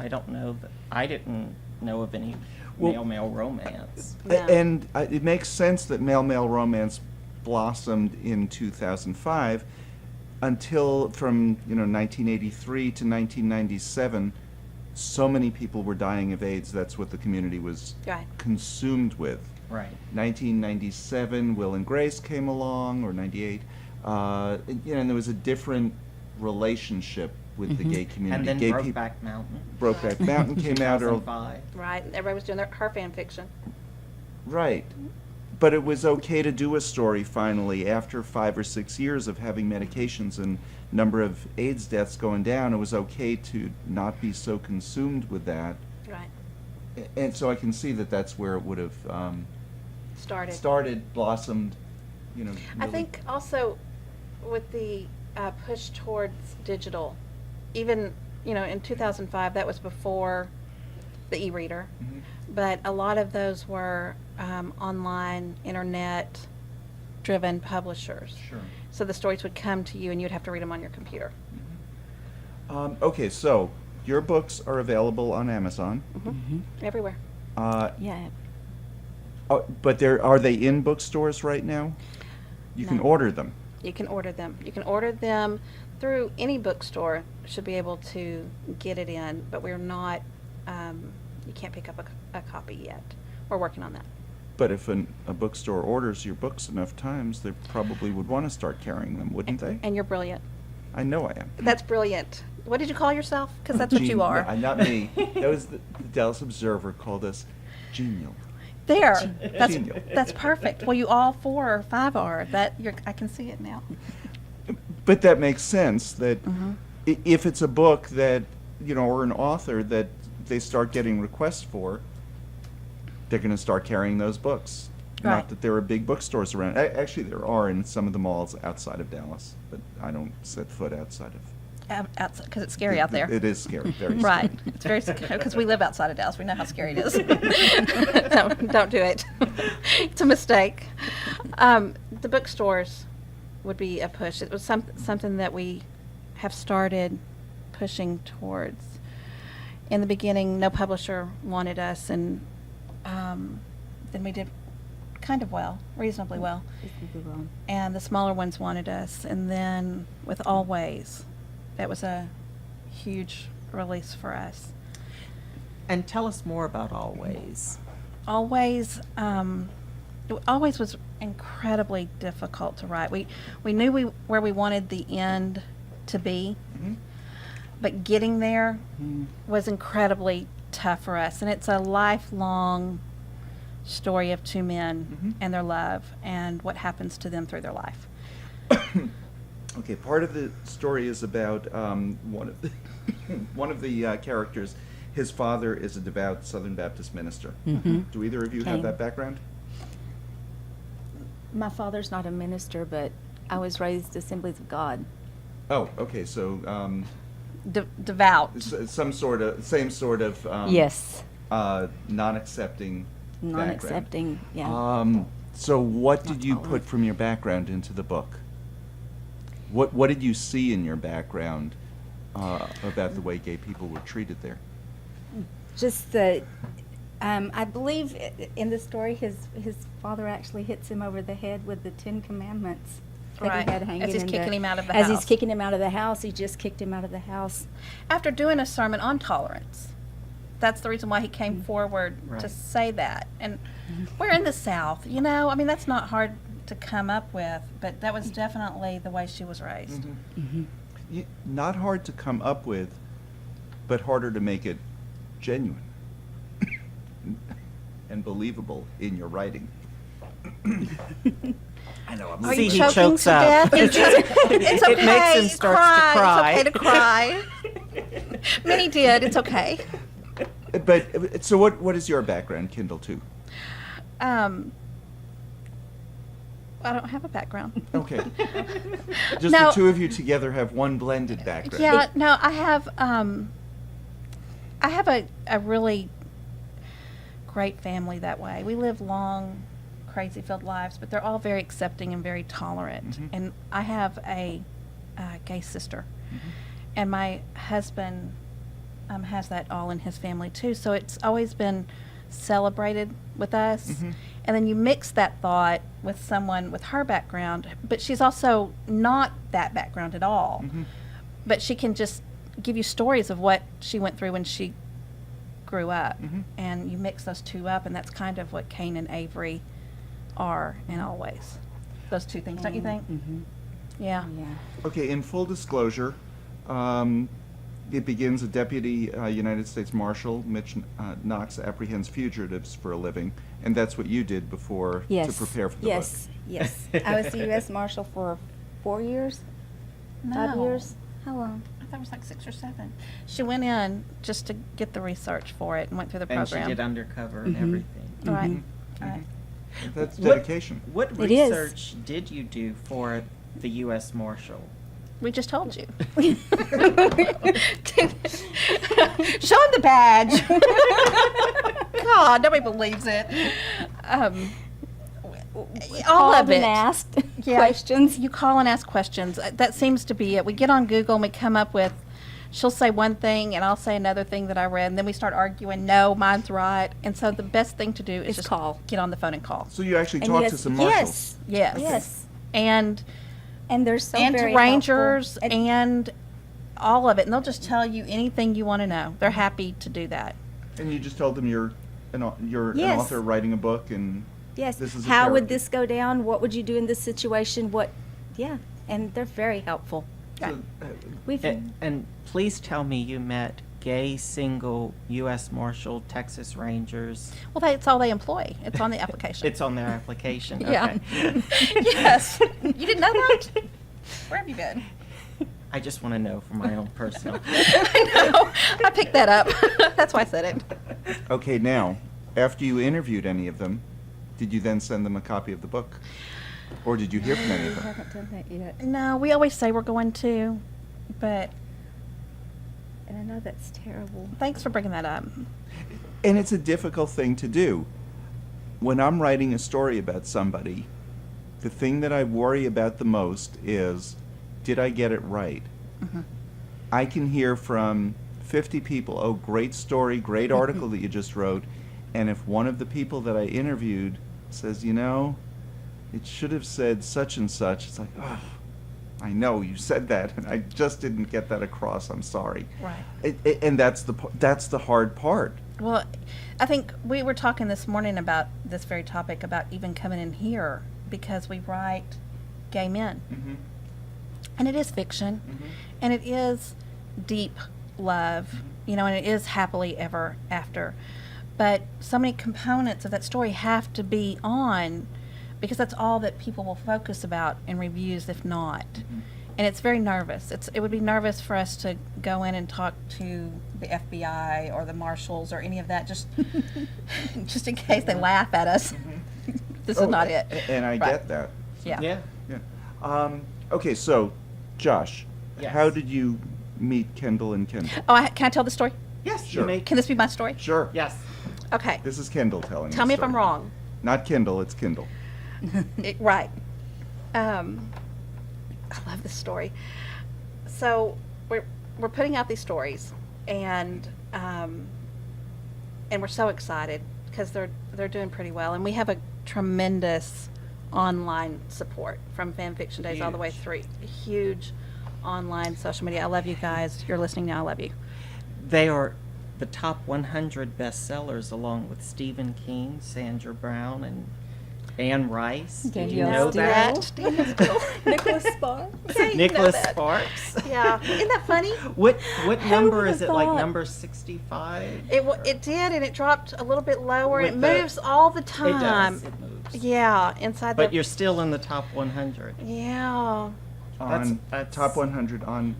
[SPEAKER 7] I didn't know of any
[SPEAKER 3] Well-
[SPEAKER 7] male romance.
[SPEAKER 5] No.
[SPEAKER 3] And it makes sense that male romance blossomed in 2005 until from 1983 to 1997 so many people were dying of AIDS. That's what the community was
[SPEAKER 5] Right.
[SPEAKER 3] consumed with.
[SPEAKER 7] Right.
[SPEAKER 3] 1997 Will and Grace came along, or 98, and there was a different relationship with the gay community.
[SPEAKER 7] And then
[SPEAKER 3] Gay
[SPEAKER 7] Brokeback Mountain.
[SPEAKER 3] Brokeback Mountain came out.
[SPEAKER 7] 2005.
[SPEAKER 5] Right. Everybody was doing her fan fiction.
[SPEAKER 3] Right. But it was okay to do a story finally after 5 or 6 years of having medications and number of AIDS deaths going down. It was okay to not be so consumed with that.
[SPEAKER 5] Right.
[SPEAKER 3] And so I can see that that's where it would have
[SPEAKER 5] Started.
[SPEAKER 3] blossomed,
[SPEAKER 5] I
[SPEAKER 3] really.
[SPEAKER 5] think also with the push towards digital, even, in 2005, that was before the e-reader,
[SPEAKER 3] Mhm.
[SPEAKER 5] but a lot of those were online, internet driven publishers.
[SPEAKER 3] Sure.
[SPEAKER 5] So the stories would come to you and you'd have to read them on your computer.
[SPEAKER 3] Okay, so your books are available on Amazon.
[SPEAKER 5] Everywhere.
[SPEAKER 6] Yeah.
[SPEAKER 3] But are they in bookstores right now? You can
[SPEAKER 5] No.
[SPEAKER 3] order them.
[SPEAKER 5] You can order them. You can order them through any bookstore, should be able to get it in, but we're not, you can't pick up a copy yet. We're working on that.
[SPEAKER 3] But if a bookstore orders your books enough times, they probably would want to start carrying them, wouldn't they?
[SPEAKER 5] And you're brilliant.
[SPEAKER 3] I know I am.
[SPEAKER 5] That's brilliant. What did you call yourself? Because that's what you are.
[SPEAKER 3] Not me. That was the Dallas Observer called us genial.
[SPEAKER 5] There. That's
[SPEAKER 3] Genial.
[SPEAKER 5] that's perfect. Well, you all 4 or 5 are. I can see it now.
[SPEAKER 3] But that makes sense that if it's a book that, or an author that they start getting requests for, they're going to start carrying those books.
[SPEAKER 5] Right.
[SPEAKER 3] Not that there are big bookstores around. Actually, there are in some of the malls outside of Dallas, but I don't set foot outside of.
[SPEAKER 5] Outside, because it's scary out there.
[SPEAKER 3] It is scary, very scary.
[SPEAKER 5] Right. It's very scary because we live outside of Dallas. We know how scary it is. Don't do it. It's a mistake. The bookstores would be a push. It was something that we have started pushing towards. In the beginning, no publisher wanted us, and then we did kind of well, reasonably well. And the smaller ones wanted us. And then with Always, that was a huge release for us.
[SPEAKER 7] And tell us more about Always.
[SPEAKER 5] Always was incredibly difficult to write. We knew where we wanted the end to be, but getting there was incredibly tough for us. And it's a lifelong story of 2 men and their love and what happens to them through their life.
[SPEAKER 3] Okay, part of the story is about one of the characters. His father is a devout Southern Baptist minister. Do either of you have
[SPEAKER 6] Okay.
[SPEAKER 3] that background?
[SPEAKER 6] My father's not a minister, but I was raised Assemblies of God.
[SPEAKER 3] Oh, okay. So
[SPEAKER 5] Devout.
[SPEAKER 3] same sort of
[SPEAKER 6] Yes.
[SPEAKER 3] non-accepting background.
[SPEAKER 6] Non-accepting, yeah.
[SPEAKER 3] So what did
[SPEAKER 6] Not
[SPEAKER 3] you
[SPEAKER 6] tolerant.
[SPEAKER 3] put from your background into the book? What did you see in your background about the way gay people were treated there?
[SPEAKER 6] Just the, I believe in the story, his father actually hits him over the head with the 10 Commandments that
[SPEAKER 5] Right.
[SPEAKER 6] he had hanging
[SPEAKER 5] As he's
[SPEAKER 6] in
[SPEAKER 5] kicking him out of the
[SPEAKER 6] As
[SPEAKER 5] house.
[SPEAKER 6] he's kicking him out of the house, he just kicked him out of the house.
[SPEAKER 5] After doing a sermon on tolerance. That's the reason why he came forward to
[SPEAKER 7] Right.
[SPEAKER 5] say that. And we're in the South, I mean, that's not hard to come up with, but that was definitely the way she was raised.
[SPEAKER 3] Not hard to come up with, but harder to make it genuine and believable in your writing. I know. I'm
[SPEAKER 5] Are
[SPEAKER 7] See,
[SPEAKER 5] you
[SPEAKER 7] he
[SPEAKER 5] choking
[SPEAKER 7] chokes
[SPEAKER 5] to
[SPEAKER 7] up.
[SPEAKER 5] death? It's okay.
[SPEAKER 7] It makes him start to cry.
[SPEAKER 5] It's okay to cry. Minnie did. It's okay.
[SPEAKER 3] But so what is your background, Kindle, too?
[SPEAKER 5] I don't have a background.
[SPEAKER 3] Okay. Just
[SPEAKER 5] No.
[SPEAKER 3] the two of you together have one blended background.
[SPEAKER 5] Yeah, no, I have a really great family that way. We live long, crazy-filled lives, but they're all very accepting and very tolerant. And I have a gay sister, and my husband has that all in his family too. So it's always been celebrated with us. And then you mix that thought with someone with her background, but she's also not that background at all. But she can just give you stories of what she went through when she grew up. And you mix those two up, and that's kind of what Kane and Avery are in Always. Those two things, don't you think? Yeah.
[SPEAKER 6] Yeah.
[SPEAKER 3] Okay, in full disclosure, it begins a deputy United States Marshal, Mitch Knox, apprehends fugitives for a living, and that's what you did before to prepare for the
[SPEAKER 6] yes,
[SPEAKER 3] book.
[SPEAKER 6] Yes, I was the U.S. Marshal for 4 years, 5
[SPEAKER 5] No.
[SPEAKER 6] years. How long?
[SPEAKER 5] I thought it was like 6 or 7. She went in just to get the research for it and went through the
[SPEAKER 7] And
[SPEAKER 5] program.
[SPEAKER 7] she did undercover and everything.
[SPEAKER 5] Right. Right.
[SPEAKER 3] That's
[SPEAKER 7] What-
[SPEAKER 3] dedication.
[SPEAKER 7] What
[SPEAKER 6] It is.
[SPEAKER 7] research did you do for the U.S. Marshal?
[SPEAKER 5] We just told you. Show him the badge. God, nobody believes it. All of
[SPEAKER 6] called and
[SPEAKER 5] it.
[SPEAKER 6] asked
[SPEAKER 5] Yeah,
[SPEAKER 6] questions.
[SPEAKER 5] You call and ask questions. That seems to be it. We get on Google and we come up with, she'll say one thing and I'll say another thing that I read, and then we start arguing, no, mine's right. And so the best thing to do is just
[SPEAKER 6] call.
[SPEAKER 5] Get on the phone and call.
[SPEAKER 3] So you actually
[SPEAKER 6] And
[SPEAKER 3] talk
[SPEAKER 6] yes,
[SPEAKER 3] to some marshals?
[SPEAKER 5] Yes.
[SPEAKER 6] Yes.
[SPEAKER 5] And
[SPEAKER 6] And they're so
[SPEAKER 5] and to
[SPEAKER 6] very
[SPEAKER 5] rangers
[SPEAKER 6] helpful.
[SPEAKER 5] and all of it. And they'll just tell you anything you want to know. They're happy to do that.
[SPEAKER 3] And you just told them you're an
[SPEAKER 6] Yes.
[SPEAKER 3] author writing a book, and
[SPEAKER 6] Yes.
[SPEAKER 3] this is a
[SPEAKER 6] How would
[SPEAKER 3] character.
[SPEAKER 6] this go down? What would you do in this situation? Yeah. And they're very helpful.
[SPEAKER 3] So,
[SPEAKER 6] We've
[SPEAKER 7] And please tell me you met gay, single U.S. Marshal, Texas Rangers.
[SPEAKER 5] Well, that's all they employ. It's on the application.
[SPEAKER 7] It's on their application.
[SPEAKER 5] Yeah.
[SPEAKER 7] Okay.
[SPEAKER 5] Yes. You didn't know that? Where have you been?
[SPEAKER 7] I just want to know for my own personal.
[SPEAKER 5] I know. I picked that up. That's why I said it.
[SPEAKER 3] okay, now, after you interviewed any of them, did you then send them a copy of the book? Or did you hear from any of
[SPEAKER 6] I
[SPEAKER 3] them?
[SPEAKER 6] haven't done that yet.
[SPEAKER 5] No, we always say we're going to, but
[SPEAKER 6] And I know that's terrible.
[SPEAKER 5] thanks for bringing that up.
[SPEAKER 3] And it's a difficult thing to do. When I'm writing a story about somebody, the thing that I worry about the most is, did I get it right? I can hear from 50 people, oh, great story, great article that you just wrote, and if one of the people that I interviewed says, you know, it should have said such and such, it's like, oh, I know you said that, and I just didn't get that across, I'm sorry.
[SPEAKER 5] Right.
[SPEAKER 3] And that's the hard part.
[SPEAKER 5] Well, I think we were talking this morning about this very topic, about even coming in here, because we write gay men.
[SPEAKER 3] Mm-hmm.
[SPEAKER 5] And it is fiction, and it is deep love, you know, and it is happily ever after. But so many components of that story have to be on, because that's all that people will focus about in reviews, if not. And it's very nervous. It would be nervous for us to go in and talk to the FBI or the marshals or any of that, just just in case they laugh at us. This is not it.
[SPEAKER 3] And I
[SPEAKER 5] Right.
[SPEAKER 3] get that.
[SPEAKER 5] Yeah.
[SPEAKER 7] Yeah.
[SPEAKER 3] Yeah. Okay, so, Josh,
[SPEAKER 7] Yes.
[SPEAKER 3] how did you meet Kendall and Kendall?
[SPEAKER 5] Oh, can I tell the story?
[SPEAKER 7] Yes,
[SPEAKER 3] Sure.
[SPEAKER 7] you may.
[SPEAKER 5] Can this be my story?
[SPEAKER 3] Sure.
[SPEAKER 7] Yes.
[SPEAKER 5] Okay.
[SPEAKER 3] This is Kendall telling
[SPEAKER 5] Tell
[SPEAKER 3] the
[SPEAKER 5] me if
[SPEAKER 3] story.
[SPEAKER 5] I'm wrong.
[SPEAKER 3] Not Kindle, it's Kindle.
[SPEAKER 5] Right. I love this story. So we're putting out these stories, and we're so excited because they're doing pretty well, and we have a tremendous online support from Fan Fiction Days all the way
[SPEAKER 7] Huge.
[SPEAKER 5] through. Huge online social media. I love you guys. You're listening now. I love you.
[SPEAKER 7] They are the top 100 bestsellers, along with Stephen King, Sandra Brown, and Anne Rice. Did you
[SPEAKER 6] Danielle
[SPEAKER 7] know
[SPEAKER 6] Steele.
[SPEAKER 7] that?
[SPEAKER 6] Nicholas Sparks.
[SPEAKER 5] Yeah, you know
[SPEAKER 7] Nicholas
[SPEAKER 5] that.
[SPEAKER 7] Sparks.
[SPEAKER 5] Yeah. Isn't that funny?
[SPEAKER 7] What number
[SPEAKER 6] would
[SPEAKER 7] is
[SPEAKER 6] have
[SPEAKER 7] it? Like
[SPEAKER 6] thought?
[SPEAKER 7] number 65?
[SPEAKER 5] It did, and it dropped a little bit lower.
[SPEAKER 7] With
[SPEAKER 5] It
[SPEAKER 7] the-
[SPEAKER 5] moves all the
[SPEAKER 7] It
[SPEAKER 5] time.
[SPEAKER 7] does. It moves.
[SPEAKER 5] Yeah, inside
[SPEAKER 7] But
[SPEAKER 5] the.
[SPEAKER 7] you're still in the top 100.
[SPEAKER 5] Yeah.
[SPEAKER 7] That's
[SPEAKER 3] Top 100 on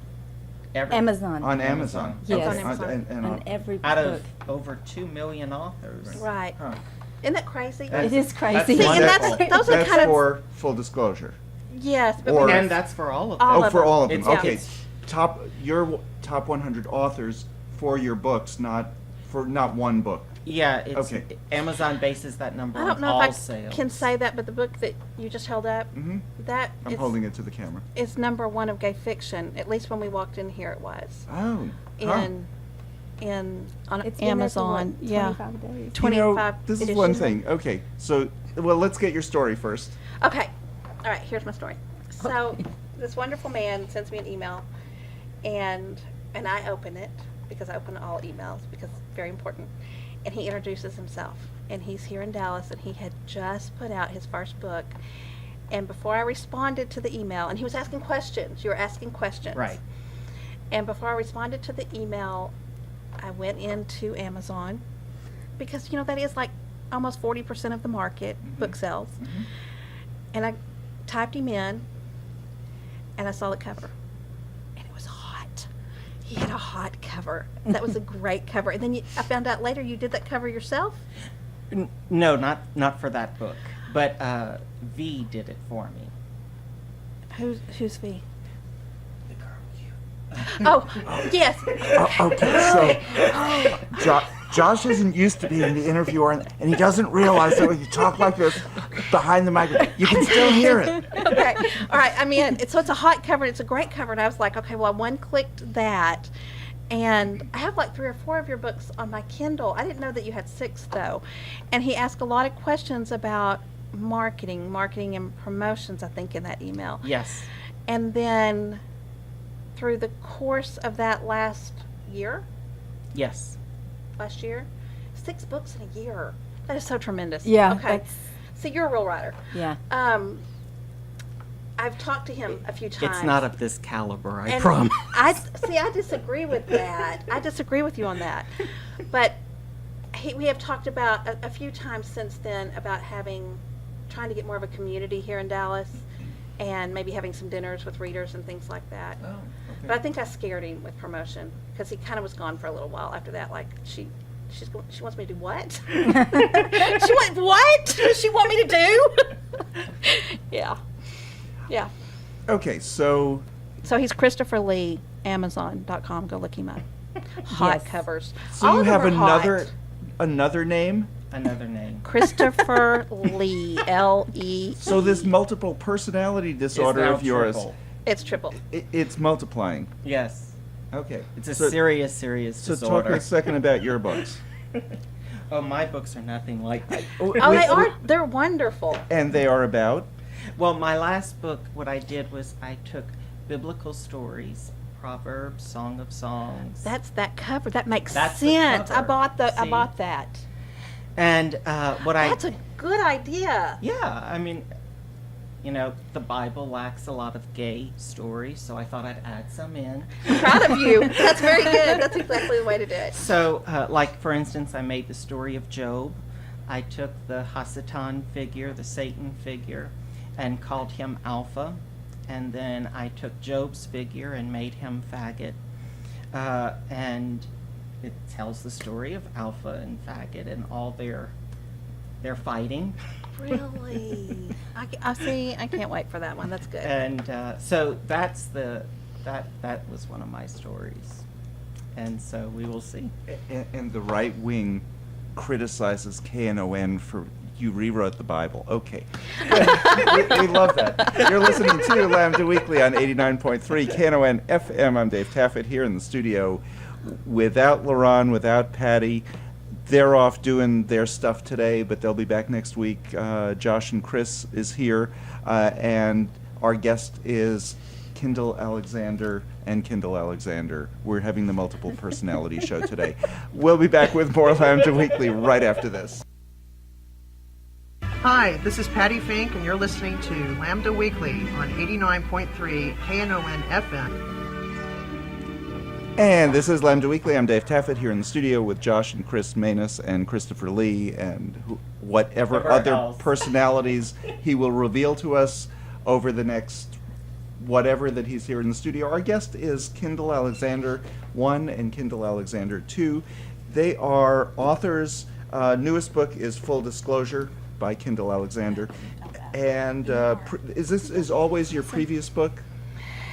[SPEAKER 6] Amazon.
[SPEAKER 3] Amazon.
[SPEAKER 6] Yes.
[SPEAKER 5] On Amazon.
[SPEAKER 3] And
[SPEAKER 6] On every
[SPEAKER 7] Out
[SPEAKER 6] book.
[SPEAKER 7] of over 2 million authors.
[SPEAKER 5] Right.
[SPEAKER 3] Huh.
[SPEAKER 5] Isn't that crazy?
[SPEAKER 6] It is crazy.
[SPEAKER 7] That's
[SPEAKER 5] See, and
[SPEAKER 7] wonderful.
[SPEAKER 5] those are
[SPEAKER 3] That's
[SPEAKER 5] kind of
[SPEAKER 3] for full disclosure.
[SPEAKER 5] yes, but
[SPEAKER 3] or-
[SPEAKER 7] And that's for all of them.
[SPEAKER 5] All
[SPEAKER 3] Oh,
[SPEAKER 5] of
[SPEAKER 3] for
[SPEAKER 5] them.
[SPEAKER 3] all of them.
[SPEAKER 7] It's-
[SPEAKER 3] Okay.
[SPEAKER 7] it's-
[SPEAKER 3] Your top 100 authors for your books, not one book.
[SPEAKER 7] Yeah, it's
[SPEAKER 3] Okay.
[SPEAKER 7] Amazon bases that number
[SPEAKER 5] I
[SPEAKER 7] on
[SPEAKER 5] don't know
[SPEAKER 7] all
[SPEAKER 5] if I
[SPEAKER 7] sales.
[SPEAKER 5] can say that, but the book that you just held up, that
[SPEAKER 3] I'm
[SPEAKER 5] is,
[SPEAKER 3] holding it to the camera.
[SPEAKER 5] is number one of gay fiction. At least when we walked in here, it was
[SPEAKER 3] Oh.
[SPEAKER 5] on
[SPEAKER 6] It's been there for,
[SPEAKER 5] Amazon.
[SPEAKER 6] what,
[SPEAKER 5] Yeah,
[SPEAKER 6] 25 days.
[SPEAKER 5] 25.
[SPEAKER 3] This is one
[SPEAKER 5] editions.
[SPEAKER 3] thing. Okay, so, well, let's get your story first.
[SPEAKER 5] Okay. All right, here's my story. So, this wonderful man sends me an email, and I open it, because I open all emails, because it's very important. And he introduces himself. And he's here in Dallas, and he had just put out his first book. And before I responded to the email, and he was asking questions. You were asking questions.
[SPEAKER 7] Right.
[SPEAKER 5] And before I responded to the email, I went into Amazon, because, you know, that is like almost 40% of the market, book sales. And I typed him in, and I saw the cover. And it was hot. He had a hot cover. That was a great cover. And then I found out later you did that cover yourself?
[SPEAKER 7] No, not for that book. But V did it for me.
[SPEAKER 5] Who's V?
[SPEAKER 7] The girl you.
[SPEAKER 5] Oh, yes.
[SPEAKER 3] Okay, so Josh isn't used to being the interviewer, and he doesn't realize that when you talk like this, behind the microphone. You can still hear it.
[SPEAKER 5] Okay. All right. I mean, it's a hot cover. It's a great cover. And I was like, okay, well, I one-clicked that. And I have like 3 or 4 of your books on my Kindle. I didn't know that you had 6, though. And he asked a lot of questions about marketing and promotions, I think, in that email.
[SPEAKER 7] Yes.
[SPEAKER 5] And then through the course of that last year,
[SPEAKER 7] Yes.
[SPEAKER 5] 6 books in a year. That is so tremendous.
[SPEAKER 6] Yeah,
[SPEAKER 5] Okay.
[SPEAKER 6] that's-
[SPEAKER 5] So you're a real writer.
[SPEAKER 6] Yeah.
[SPEAKER 5] I've talked to him a few times.
[SPEAKER 7] It's not of this caliber, I
[SPEAKER 5] And
[SPEAKER 7] promise.
[SPEAKER 5] I disagree with that. I disagree with you on that. But we have talked about a few times since then about trying to get more of a community here in Dallas, and maybe having some dinners with readers and things like that.
[SPEAKER 7] Oh, okay.
[SPEAKER 5] But I think I scared him with promotion because he kind of was gone for a little while after that. Like she wants me to do what? She went what? Does she want me to do? Yeah. Yeah.
[SPEAKER 3] Okay, so
[SPEAKER 5] So he's Christopher Lee, Amazon.com. Go look him up. Hot
[SPEAKER 6] Yes.
[SPEAKER 5] covers.
[SPEAKER 3] so
[SPEAKER 5] All
[SPEAKER 3] you
[SPEAKER 5] of them
[SPEAKER 3] have
[SPEAKER 5] are hot.
[SPEAKER 3] another name.
[SPEAKER 7] Another name.
[SPEAKER 5] Christopher Lee, L-E.
[SPEAKER 3] So this multiple personality disorder
[SPEAKER 7] now
[SPEAKER 3] of yours,
[SPEAKER 7] triple.
[SPEAKER 5] It's triple.
[SPEAKER 3] it's multiplying.
[SPEAKER 7] Yes.
[SPEAKER 3] Okay.
[SPEAKER 7] It's a
[SPEAKER 3] So-
[SPEAKER 7] serious
[SPEAKER 3] So
[SPEAKER 7] disorder.
[SPEAKER 3] talk a second about your books.
[SPEAKER 7] Oh, my books are nothing like that.
[SPEAKER 5] Oh, they are. They're wonderful.
[SPEAKER 3] And they are about?
[SPEAKER 7] Well, my last book, what I did was I took biblical stories, Proverbs, Song of Songs.
[SPEAKER 5] That's that cover. That makes
[SPEAKER 7] That's the
[SPEAKER 5] sense.
[SPEAKER 7] cover.
[SPEAKER 5] I
[SPEAKER 7] See?
[SPEAKER 5] bought that.
[SPEAKER 7] And
[SPEAKER 5] That's a good idea.
[SPEAKER 7] Yeah, I mean, the Bible lacks a lot of gay stories, so I thought I'd add some in.
[SPEAKER 5] I'm proud of you. That's very good. That's exactly the way to do it.
[SPEAKER 7] So, like, for instance, I made the story of Job. I took the Hasatan figure, the Satan figure, and called him Alpha. And then I took Job's figure and made him Faggot. And it tells the story of Alpha and Faggot and all their fighting.
[SPEAKER 5] Really? I see. I can't wait for that one. That's good.
[SPEAKER 7] And so that was one of my stories. And so we will see.
[SPEAKER 3] And the right wing criticizes KNON for you rewrote the Bible. Okay. we love that. You're listening to Lambda Weekly on 89.3 KNON FM. I'm Dave Taffet here in the studio without Lerone, without Patti. They're off doing their stuff today, but they'll be back next week. Josh and Chris is here, and our guest is KindleAlexander and KindleAlexander. We're having the multiple personality show today. We'll be back with more Lambda Weekly right after this.
[SPEAKER 9] Hi, this is Patti Fink, and you're listening to Lambda Weekly on 89.3 KNON FM.
[SPEAKER 3] And this is Lambda Weekly. I'm Dave Taffet here in the studio with Josh and Chris Manus and Christopher Lee and whatever
[SPEAKER 7] Whoever
[SPEAKER 3] other
[SPEAKER 7] else.
[SPEAKER 3] personalities he will reveal to us over the next whatever that he's here in the studio. Our guest is KindleAlexander 1 and KindleAlexander 2. They are authors. Newest book is Full Disclosure by KindleAlexander. And is this always your previous book?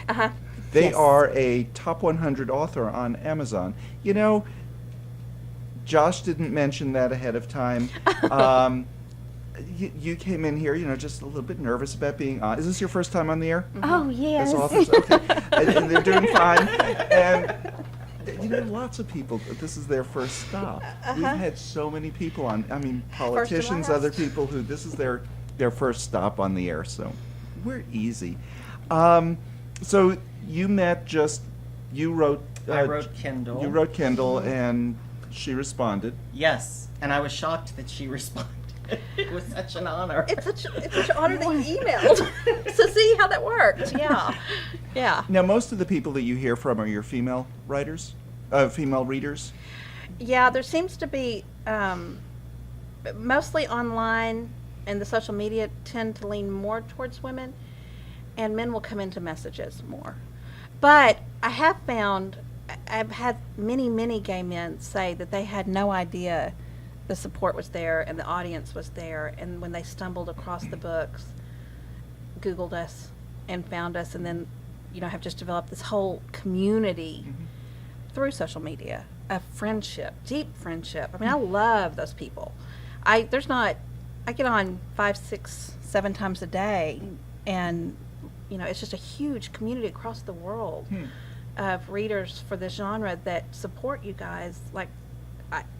[SPEAKER 5] Uh-huh.
[SPEAKER 3] They
[SPEAKER 6] Yes.
[SPEAKER 3] are a top 100 author on Amazon. You know, Josh didn't mention that ahead of time. You came in here, just a little bit nervous about being on. Is this your first time on the air?
[SPEAKER 6] Oh, yes.
[SPEAKER 3] As authors? Okay. And they're doing fine. And, lots of people, this is their first stop. We've had so many people on. I mean, politicians,
[SPEAKER 5] last.
[SPEAKER 3] other people who this is their first stop on the air. So we're easy. So you met you wrote.
[SPEAKER 7] I wrote Kindle.
[SPEAKER 3] You wrote Kindle, and she responded.
[SPEAKER 7] Yes, and I was shocked that she responded. It was such an honor.
[SPEAKER 5] It's such an honor that you emailed. So see how that worked. Yeah. Yeah.
[SPEAKER 3] Now, most of the people that you hear from are your female writers, female readers.
[SPEAKER 5] Yeah, there seems to be mostly online, and the social media tend to lean more towards women, and men will come into messages more. But I have found, I've had many gay men say that they had no idea the support was there and the audience was there, and when they stumbled across the books, Googled us and found us, and then have just developed this whole community through social media of friendship, deep friendship. I mean, I love those people. I I get on 5, 6, 7 times a day, and it's just a huge community across the world of readers for this genre that support you guys like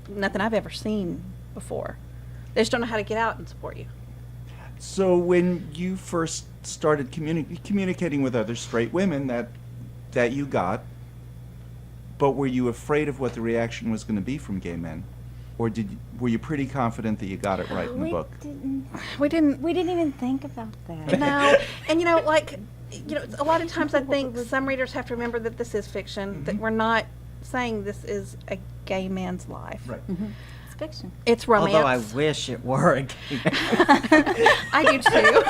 [SPEAKER 5] nothing I've ever seen before. They just don't know how to get out and support you.
[SPEAKER 3] So when you first started communicating with other straight women that you got, but were you afraid of what the reaction was going to be from gay men? Or were you pretty confident that you got it right in the book?
[SPEAKER 5] We didn't
[SPEAKER 6] even think about that.
[SPEAKER 5] No. And a lot of times I think some readers have to remember that this is fiction, that we're not saying this is a gay man's life.
[SPEAKER 3] Right.
[SPEAKER 6] It's fiction.
[SPEAKER 5] It's romance.
[SPEAKER 7] Although I wish it were a game.
[SPEAKER 5] I do too.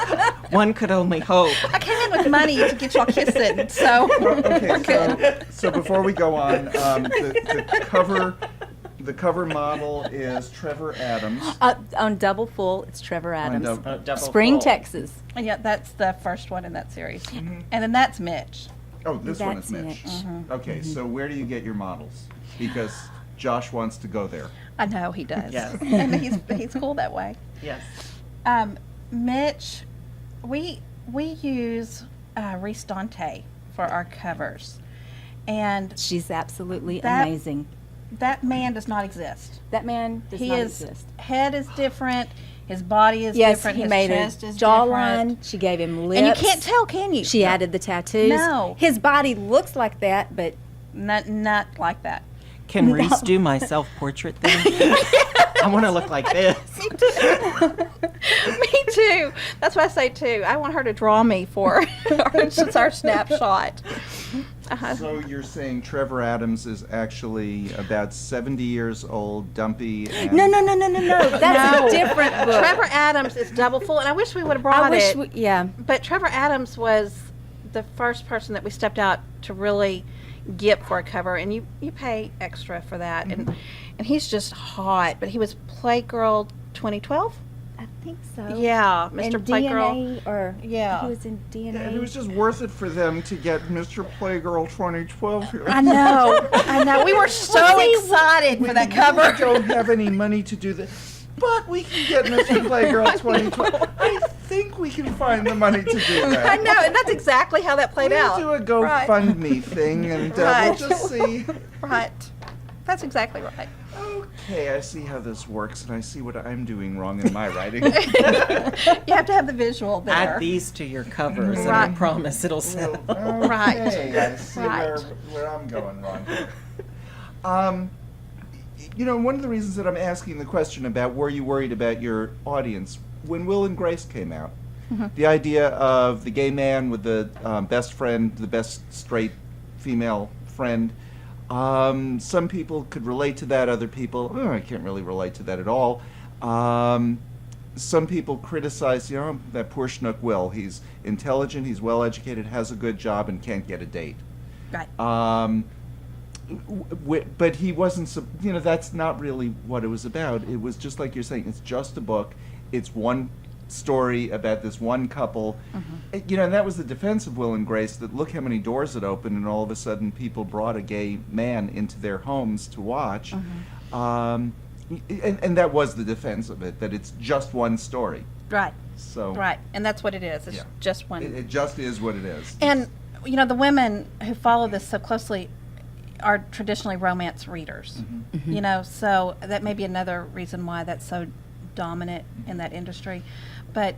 [SPEAKER 7] One could only hope.
[SPEAKER 5] I came in with money to get y'all kissing, so we're good.
[SPEAKER 3] So before we go on, the cover model is Trevor Adams.
[SPEAKER 6] On Double Full, it's Trevor Adams.
[SPEAKER 7] Double
[SPEAKER 6] Spring,
[SPEAKER 7] Full.
[SPEAKER 6] Texas.
[SPEAKER 5] And yeah, that's the first one in that series. And then that's Mitch.
[SPEAKER 3] Oh, this one is
[SPEAKER 6] That's
[SPEAKER 3] Mitch.
[SPEAKER 6] Mitch.
[SPEAKER 3] Okay, so where do you get your models? Because Josh wants to go there.
[SPEAKER 5] I know he does.
[SPEAKER 7] Yes.
[SPEAKER 5] And he's cool that way.
[SPEAKER 7] Yes.
[SPEAKER 5] Mitch, we use Reese Dante for our covers. And
[SPEAKER 6] She's absolutely
[SPEAKER 5] That-
[SPEAKER 6] amazing.
[SPEAKER 5] that man does not exist.
[SPEAKER 6] That man does
[SPEAKER 5] He
[SPEAKER 6] not
[SPEAKER 5] is
[SPEAKER 6] exist.
[SPEAKER 5] head is different, his body is
[SPEAKER 6] Yes,
[SPEAKER 5] different,
[SPEAKER 6] he
[SPEAKER 5] his
[SPEAKER 6] made
[SPEAKER 5] chest
[SPEAKER 6] a
[SPEAKER 5] is
[SPEAKER 6] jawline.
[SPEAKER 5] different.
[SPEAKER 6] She gave him lips.
[SPEAKER 5] And you can't tell, can you?
[SPEAKER 6] She added the tattoos.
[SPEAKER 5] No.
[SPEAKER 6] His body looks like that, but
[SPEAKER 5] Not like that.
[SPEAKER 7] Can Reese do my self-portrait then? I want to look like this.
[SPEAKER 5] Me too. That's what I say too. I want her to draw me for our snapshot.
[SPEAKER 3] So you're saying Trevor Adams is actually about 70 years old, dumpy, and...
[SPEAKER 6] no. That's a different book.
[SPEAKER 5] Trevor Adams is Double Full, and I wish we would have brought
[SPEAKER 6] I wish,
[SPEAKER 5] it.
[SPEAKER 6] yeah.
[SPEAKER 5] But Trevor Adams was the first person that we stepped out to really get for a cover, and you pay extra for that. And he's just hot, but he was Playgirl 2012.
[SPEAKER 6] I think so.
[SPEAKER 5] Yeah,
[SPEAKER 6] And
[SPEAKER 5] Mr. Playgirl.
[SPEAKER 6] DNA, or
[SPEAKER 5] Yeah.
[SPEAKER 6] he was in DNA.
[SPEAKER 3] And it was just worth it for them to get Mr. Playgirl 2012 here.
[SPEAKER 5] I know. We were so excited for that cover.
[SPEAKER 3] We don't have any money to do this, but we can get Mr. Playgirl 2012. I think we can find the money to do that.
[SPEAKER 5] I know, and that's exactly how that played out.
[SPEAKER 3] We'll do a
[SPEAKER 5] Right.
[SPEAKER 3] GoFundMe thing, and
[SPEAKER 5] Right.
[SPEAKER 3] we'll just see.
[SPEAKER 5] Right. That's exactly right.
[SPEAKER 3] Okay, I see how this works, and I see what I'm doing wrong in my writing.
[SPEAKER 5] You have to have the visual there.
[SPEAKER 7] Add these to your covers, and I
[SPEAKER 5] Right.
[SPEAKER 7] promise it'll sell.
[SPEAKER 5] Right.
[SPEAKER 3] Okay, I see
[SPEAKER 5] Right.
[SPEAKER 3] where I'm going wrong. One of the reasons that I'm asking the question about were you worried about your audience, when Will and Grace came out, the idea of the gay man with the best friend, the best straight female friend, some people could relate to that, other people, I can't really relate to that at all. Some people criticize, that poor schnook Will. He's intelligent, he's well educated, has a good job, and can't get a date.
[SPEAKER 5] Right.
[SPEAKER 3] But he wasn't, that's not really what it was about. It was just like you're saying, it's just a book. It's one story about this one couple. And that was the defense of Will and Grace, that look how many doors it opened, and all of a sudden people brought a gay man into their homes to watch. And that was the defense of it, that it's just one story.
[SPEAKER 5] Right.
[SPEAKER 3] So
[SPEAKER 5] Right. And that's what it is. It's just one.
[SPEAKER 3] it just is what it is.
[SPEAKER 5] And, the women who follow this so closely are traditionally romance readers. So that may be another reason why that's so dominant in that industry. But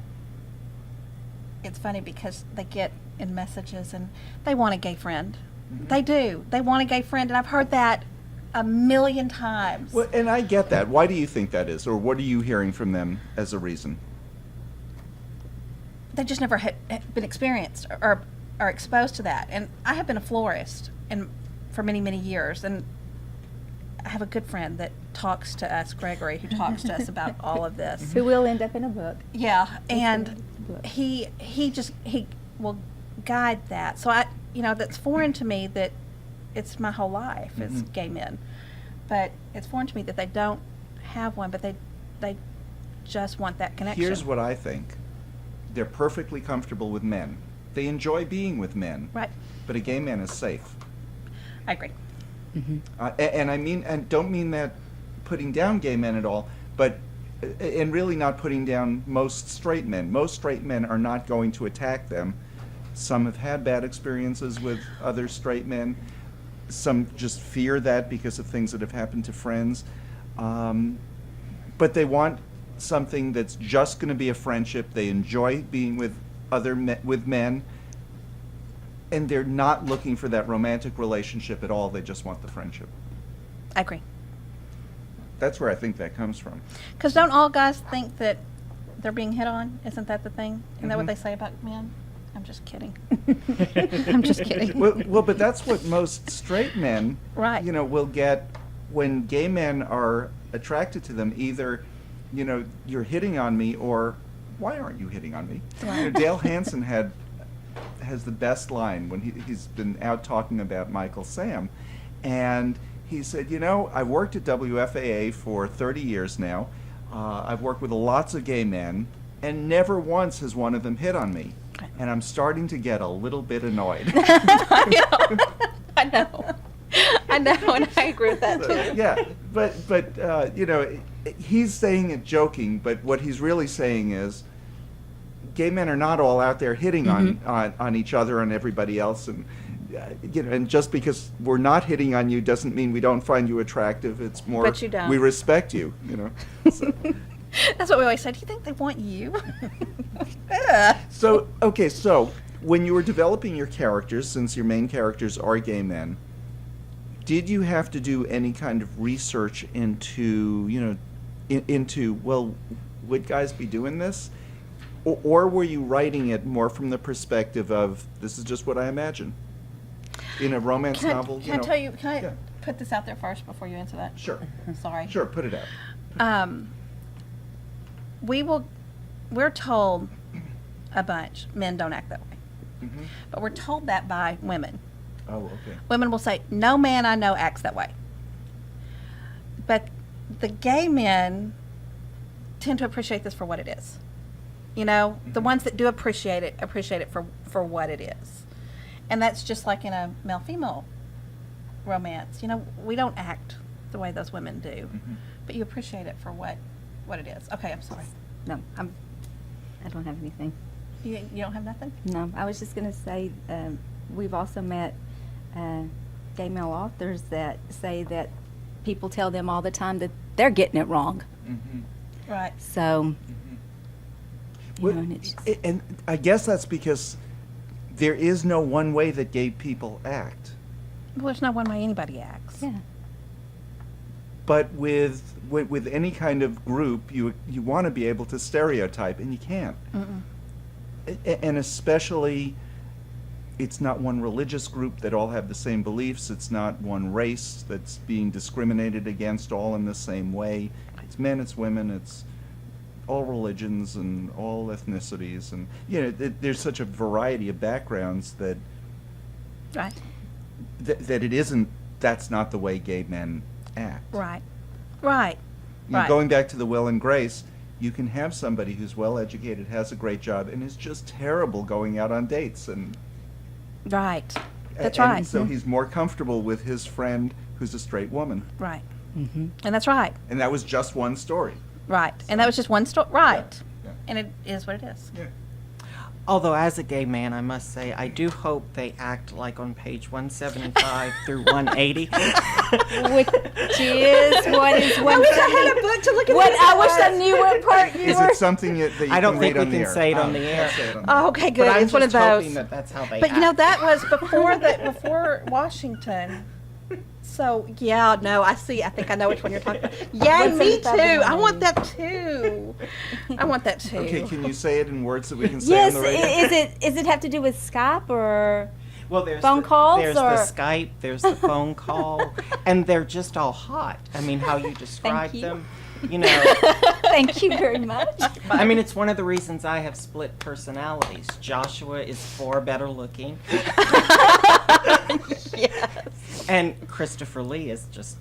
[SPEAKER 5] it's funny because they get in messages and they want a gay friend. They do. They want a gay friend. And I've heard that a million times.
[SPEAKER 3] Well, and I get that. Why do you think that is? Or what are you hearing from them as a reason?
[SPEAKER 5] They just never had been experienced or are exposed to that. And I have been a florist for many, many years. And I have a good friend that talks to us, Gregory, who talks to us about all of this.
[SPEAKER 6] Who will end up in a book.
[SPEAKER 5] Yeah, and he will guide that. So that's foreign to me, that it's my whole life is gay men. But it's foreign to me that they don't have one, but they just want that connection.
[SPEAKER 3] Here's what I think. They're perfectly comfortable with men. They enjoy being with men.
[SPEAKER 5] Right.
[SPEAKER 3] But a gay man is safe.
[SPEAKER 5] I agree.
[SPEAKER 3] And don't mean that putting down gay men at all, but and really not putting down most straight men. Most straight men are not going to attack them. Some have had bad experiences with other straight men. Some just fear that because of things that have happened to friends. But they want something that's just going to be a friendship. They enjoy being with with men, and they're not looking for that romantic relationship at all. They just want the friendship.
[SPEAKER 5] I agree.
[SPEAKER 3] That's where I think that comes from.
[SPEAKER 5] Because don't all guys think that they're being hit on? Isn't that the thing? Isn't that what they say about men? I'm just kidding. I'm just kidding.
[SPEAKER 3] Well, but that's what most straight men,
[SPEAKER 5] Right.
[SPEAKER 3] will get when gay men are attracted to them. Either, you're hitting on me, or why aren't you hitting on me?
[SPEAKER 5] Right.
[SPEAKER 3] Dale Hansen has the best line when he's been out talking about Michael Sam, and he said, I've worked at WFAA for 30 years now. I've worked with lots of gay men, and never once has one of them hit on me. And I'm starting to get a little bit annoyed.
[SPEAKER 5] I know, and I agree with that too.
[SPEAKER 3] Yeah, but he's saying it joking, but what he's really saying is, gay men are not all out there hitting on each other and everybody else, and and just because we're not hitting on you doesn't mean we don't find you attractive. It's more,
[SPEAKER 5] But you don't.
[SPEAKER 3] we respect you. So.
[SPEAKER 5] That's what we always said. Do you think they want you?
[SPEAKER 3] So when you were developing your characters, since your main characters are gay men, did you have to do any kind of research into, well, would guys be doing this? Or were you writing it more from the perspective of, this is just what I imagine? In a romance novel,
[SPEAKER 5] Can I tell you? Can I
[SPEAKER 3] Yeah.
[SPEAKER 5] put this out there first before you answer that?
[SPEAKER 3] Sure.
[SPEAKER 5] Sorry.
[SPEAKER 3] Sure, put it out.
[SPEAKER 5] We're told a bunch, men don't act that way.
[SPEAKER 3] Mm-hmm.
[SPEAKER 5] But we're told that by women.
[SPEAKER 3] Oh, okay.
[SPEAKER 5] Women will say, no man I know acts that way. But the gay men tend to appreciate this for what it is. The ones that do appreciate it for what it is. And that's just like in a male-female romance. We don't act the way those women do.
[SPEAKER 3] Mm-hmm.
[SPEAKER 5] But you appreciate it for what it is. Okay, I'm sorry.
[SPEAKER 6] No, I don't have anything.
[SPEAKER 5] You don't have nothing?
[SPEAKER 6] No, I was just going to say we've also met gay male authors that say that people tell them all the time that they're getting it wrong.
[SPEAKER 3] Mm-hmm.
[SPEAKER 5] Right.
[SPEAKER 6] So,
[SPEAKER 3] Well,
[SPEAKER 6] and it's just,
[SPEAKER 3] and I guess that's because there is no one way that gay people act.
[SPEAKER 5] Well, there's no one way anybody acts.
[SPEAKER 6] yeah.
[SPEAKER 3] But with any kind of group, you want to be able to stereotype, and you can't. And especially, it's not one religious group that all have the same beliefs. It's not one race that's being discriminated against all in the same way. It's men, it's women, it's all religions and all ethnicities, and there's such a variety of backgrounds that
[SPEAKER 5] Right.
[SPEAKER 3] that it isn't. That's not the way gay men act.
[SPEAKER 5] Right. Right.
[SPEAKER 3] Right. Going back to the Will and Grace, you can have somebody who's well educated, has a great job, and is just terrible going out on dates, and
[SPEAKER 5] Right. That's
[SPEAKER 3] and
[SPEAKER 5] right.
[SPEAKER 3] so he's more comfortable with his friend who's a straight woman,
[SPEAKER 5] Right. And that's right.
[SPEAKER 3] and that was just one story.
[SPEAKER 5] Right. And that was just one story. Right.
[SPEAKER 3] Yeah.
[SPEAKER 5] And it is what it is.
[SPEAKER 3] Yeah.
[SPEAKER 7] Although, as a gay man, I must say, I do hope they act like on page 175 through 180.
[SPEAKER 6] Which is what is 170.
[SPEAKER 5] book to look at.
[SPEAKER 6] What I wish I knew what part you
[SPEAKER 3] Is
[SPEAKER 6] were.
[SPEAKER 3] it something that you
[SPEAKER 7] I don't
[SPEAKER 3] can
[SPEAKER 7] think
[SPEAKER 3] read
[SPEAKER 7] we
[SPEAKER 3] on the
[SPEAKER 7] can
[SPEAKER 3] air?
[SPEAKER 7] say it on the
[SPEAKER 3] Oh,
[SPEAKER 7] air.
[SPEAKER 3] say it on the air.
[SPEAKER 5] Oh, okay, good.
[SPEAKER 7] But I'm
[SPEAKER 5] It's one of
[SPEAKER 7] just hoping
[SPEAKER 5] those.
[SPEAKER 7] that that's how they
[SPEAKER 5] But
[SPEAKER 7] act.
[SPEAKER 5] that was before Washington. So yeah, no, I see. I think I know which one you're talking about. Yeah, me too. I want that too. I want that too.
[SPEAKER 3] Okay, can you say it in words that we can say
[SPEAKER 6] Yes,
[SPEAKER 3] on the radio?
[SPEAKER 6] is it have to do with Skype or?
[SPEAKER 7] Well, there's
[SPEAKER 6] Phone calls
[SPEAKER 7] there's
[SPEAKER 6] or-
[SPEAKER 7] the Skype, there's the phone call, and they're just all hot. I mean, how you describe
[SPEAKER 6] you.
[SPEAKER 7] them,
[SPEAKER 6] Thank you very much.
[SPEAKER 7] I mean, it's one of the reasons I have split personalities. Joshua is far better looking.
[SPEAKER 5] Yes.
[SPEAKER 7] And Christopher Lee is just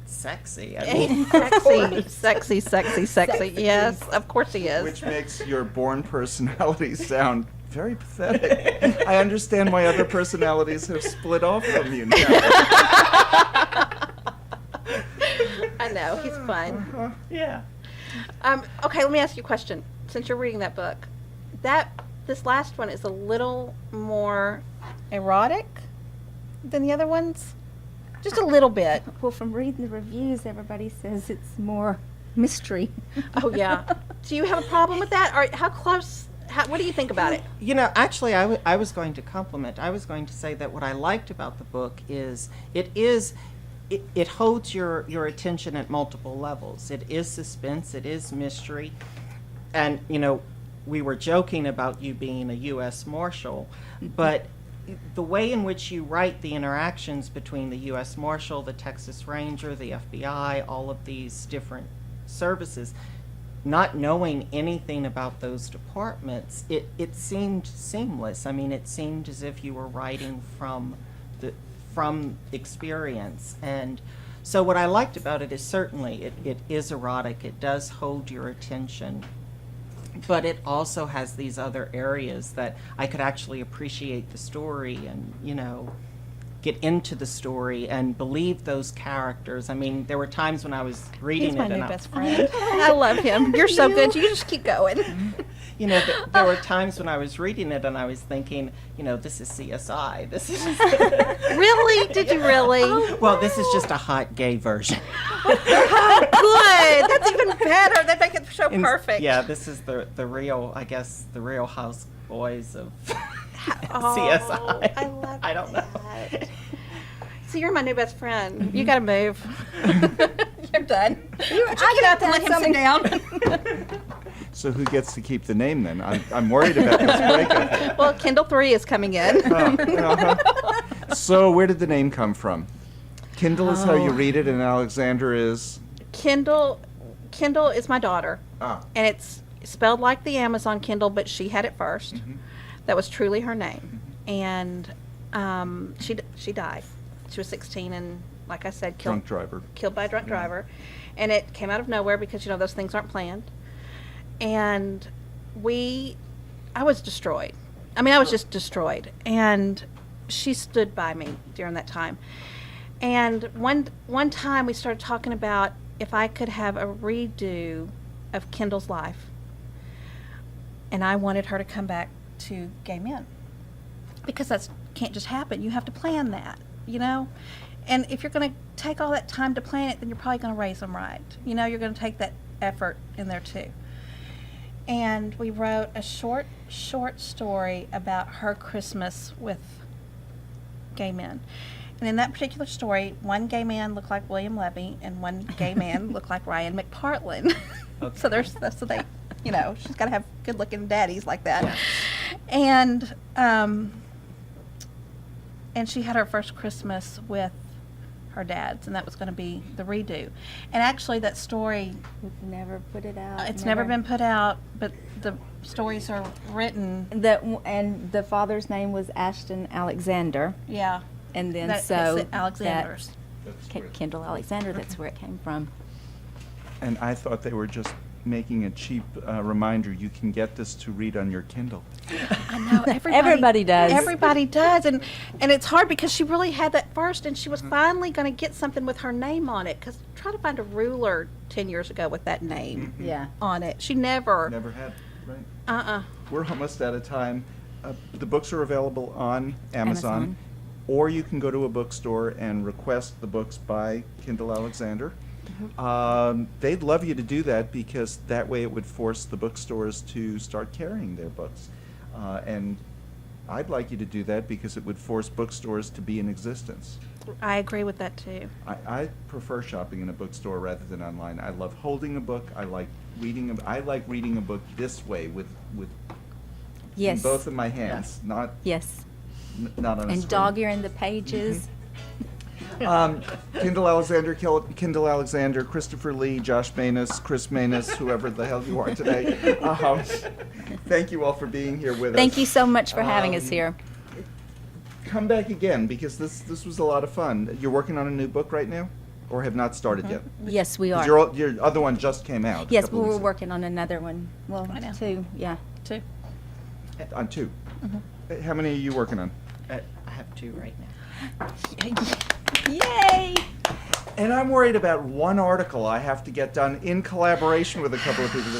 [SPEAKER 7] sexy. I mean,
[SPEAKER 5] Sexy. Yes, of course he is.
[SPEAKER 3] Which makes your born personality sound very pathetic. I understand why other personalities have split off from you now.
[SPEAKER 5] I know, he's fun.
[SPEAKER 7] yeah.
[SPEAKER 5] Okay, let me ask you a question. Since you're reading that book, this last one is a little more erotic than the other ones? Just a little bit.
[SPEAKER 6] Well, from reading the reviews, everybody says it's more mystery.
[SPEAKER 5] Oh, yeah. Do you have a problem with that? Or how close, what do you think about it?
[SPEAKER 4] You know, actually, I was going to compliment. I was going to say that what I liked about the book is it holds your attention at multiple levels. It is suspense, it is mystery. And, you know, we were joking about you being a U.S. Marshal, but the way in which you write the interactions between the U.S. Marshal, the Texas Ranger, the FBI, all of these different services, not knowing anything about those departments, it seemed seamless. I mean, it seemed as if you were writing from experience. And so what I liked about it is certainly it is erotic. It does hold your attention. But it also has these other areas that I could actually appreciate the story and, you know, get into the story and believe those characters. I mean, there were times when I was reading
[SPEAKER 5] He's my
[SPEAKER 4] it
[SPEAKER 5] new
[SPEAKER 4] and
[SPEAKER 5] best friend. I love him. You're so good. You just keep going.
[SPEAKER 4] you know, there were times when I was reading it and I was thinking, you know, this is CSI. This is
[SPEAKER 5] Really? Did you really?
[SPEAKER 4] well, this is just a hot gay version.
[SPEAKER 5] Good. That's even better. That makes it so perfect.
[SPEAKER 4] Yeah, this is the real, I guess, the real house boys of
[SPEAKER 5] Oh,
[SPEAKER 4] CSI.
[SPEAKER 5] I love
[SPEAKER 4] I don't know.
[SPEAKER 5] that. So you're my new best friend. You got to move. You're done. I get up and let him sit down.
[SPEAKER 3] So who gets to keep the name then? I'm worried about this breakup.
[SPEAKER 5] Well, Kindle 3 is coming in.
[SPEAKER 3] So where did the name come from? Kindle is how you read it, and Alexander is?
[SPEAKER 5] Kindle is my daughter.
[SPEAKER 3] Ah.
[SPEAKER 5] And it's spelled like the Amazon Kindle, but she had it first.
[SPEAKER 3] Mm-hmm.
[SPEAKER 5] That was truly her name. And she died. She was 16 and, like I said,
[SPEAKER 3] Drunk driver.
[SPEAKER 5] killed by a drunk driver. And it came out of nowhere because, you know, those things aren't planned. And I was destroyed. I mean, I was just destroyed. And she stood by me during that time. And one time we started talking about if I could have a redo of Kendall's life. And I wanted her to come back to gay men. Because that can't just happen. You have to plan that, you know? And if you're going to take all that time to plan it, then you're probably going to raise them right. You know, you're going to take that effort in there too. And we wrote a short story about her Christmas with gay men. And in that particular story, one gay man looked like William Levy and one gay man looked like Ryan McPartlin. Okay. So they, you know, she's got to have good looking daddies like that. Yeah. And she had her first Christmas with her dad's, and that was going to be the redo. And actually that story,
[SPEAKER 6] We've never put it out.
[SPEAKER 5] it's never been put out, but the stories are written.
[SPEAKER 6] And the father's name was Ashton Alexander.
[SPEAKER 5] Yeah.
[SPEAKER 6] And then
[SPEAKER 5] It's
[SPEAKER 6] so
[SPEAKER 5] the Alexanders.
[SPEAKER 6] KindleAlexander, that's where it came from.
[SPEAKER 3] And I thought they were just making a cheap reminder. You can get this to read on your Kindle.
[SPEAKER 5] I know,
[SPEAKER 6] Everybody does.
[SPEAKER 5] Everybody does, and it's hard because she really had that first, and she was finally going to get something with her name on it. Because try to find a ruler 10 years ago with that name
[SPEAKER 6] Yeah.
[SPEAKER 5] on it. She never.
[SPEAKER 3] Never had, right? We're almost out of time. The books are available on Amazon, or you can go to a bookstore and request the books by KindleAlexander. They'd love you to do that because that way it would force the bookstores to start carrying their books. And I'd like you to do that because it would force bookstores to be in existence.
[SPEAKER 5] I agree with that too.
[SPEAKER 3] I prefer shopping in a bookstore rather than online. I love holding a book. I like reading a book this way with
[SPEAKER 6] Yes.
[SPEAKER 3] in both of my hands, not
[SPEAKER 6] Yes.
[SPEAKER 3] not on a
[SPEAKER 6] And
[SPEAKER 3] screen.
[SPEAKER 6] dog-earing the pages.
[SPEAKER 3] KindleAlexander, Christopher Lee, Josh Manus, Chris Manus, whoever the hell you are today. Thank you all for being here with us.
[SPEAKER 6] Thank you so much for having us here.
[SPEAKER 3] Come back again because this was a lot of fun. You're working on a new book right now, or have not started yet?
[SPEAKER 6] Yes, we
[SPEAKER 3] 'Cause
[SPEAKER 6] are.
[SPEAKER 3] your other one just came out. a
[SPEAKER 6] Yes,
[SPEAKER 3] couple
[SPEAKER 6] we're
[SPEAKER 3] weeks ago.
[SPEAKER 6] working on another one. Well,
[SPEAKER 5] I know.
[SPEAKER 6] 2, yeah.
[SPEAKER 5] Too.
[SPEAKER 3] On 2. How many are you working on?
[SPEAKER 4] I have two right now.
[SPEAKER 6] Yay!
[SPEAKER 3] And I'm worried about one article I have to get done in collaboration with a couple of people.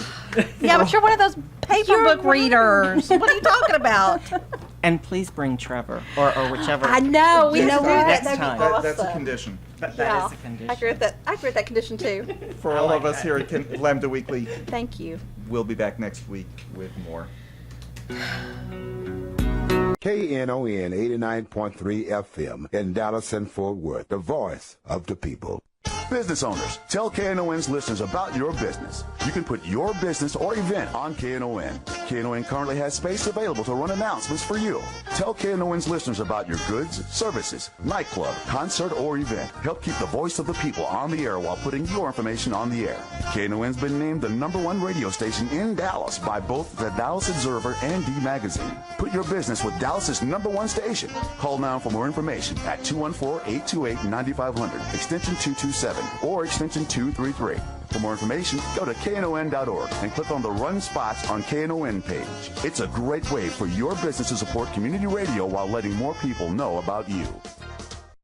[SPEAKER 5] Yeah, but you're one of those paper book readers. What are you talking about?
[SPEAKER 7] And please bring Trevor, or whichever.
[SPEAKER 5] I know. We
[SPEAKER 7] Next
[SPEAKER 5] know
[SPEAKER 7] time.
[SPEAKER 5] that.
[SPEAKER 7] Next time.
[SPEAKER 3] That's a condition.
[SPEAKER 7] That is a condition.
[SPEAKER 5] I agree with that. I agree with that condition too.
[SPEAKER 3] For all of us here at Lambda Weekly,
[SPEAKER 5] Thank you.
[SPEAKER 3] we'll be back next week with more.
[SPEAKER 1] KNON 89.3 FM in Dallas and Fort Worth, the voice of the people.
[SPEAKER 2] Business owners, tell KNON's listeners about your business. You can put your business or event on KNON. KNON currently has space available to run announcements for you. Tell KNON's listeners about your goods, services, nightclub, concert, or event. Help keep the voice of the people on the air while putting your information on the air. KNON's been named the #1 radio station in Dallas by both the Dallas Observer and D Magazine. Put your business with Dallas's #1 station. Call now for more information at 214-828-9500, extension 227, or extension 233. For more information, go to KNON.org and click on the Run Spots on KNON page. It's a great way for your business to support community radio while letting more people know about you.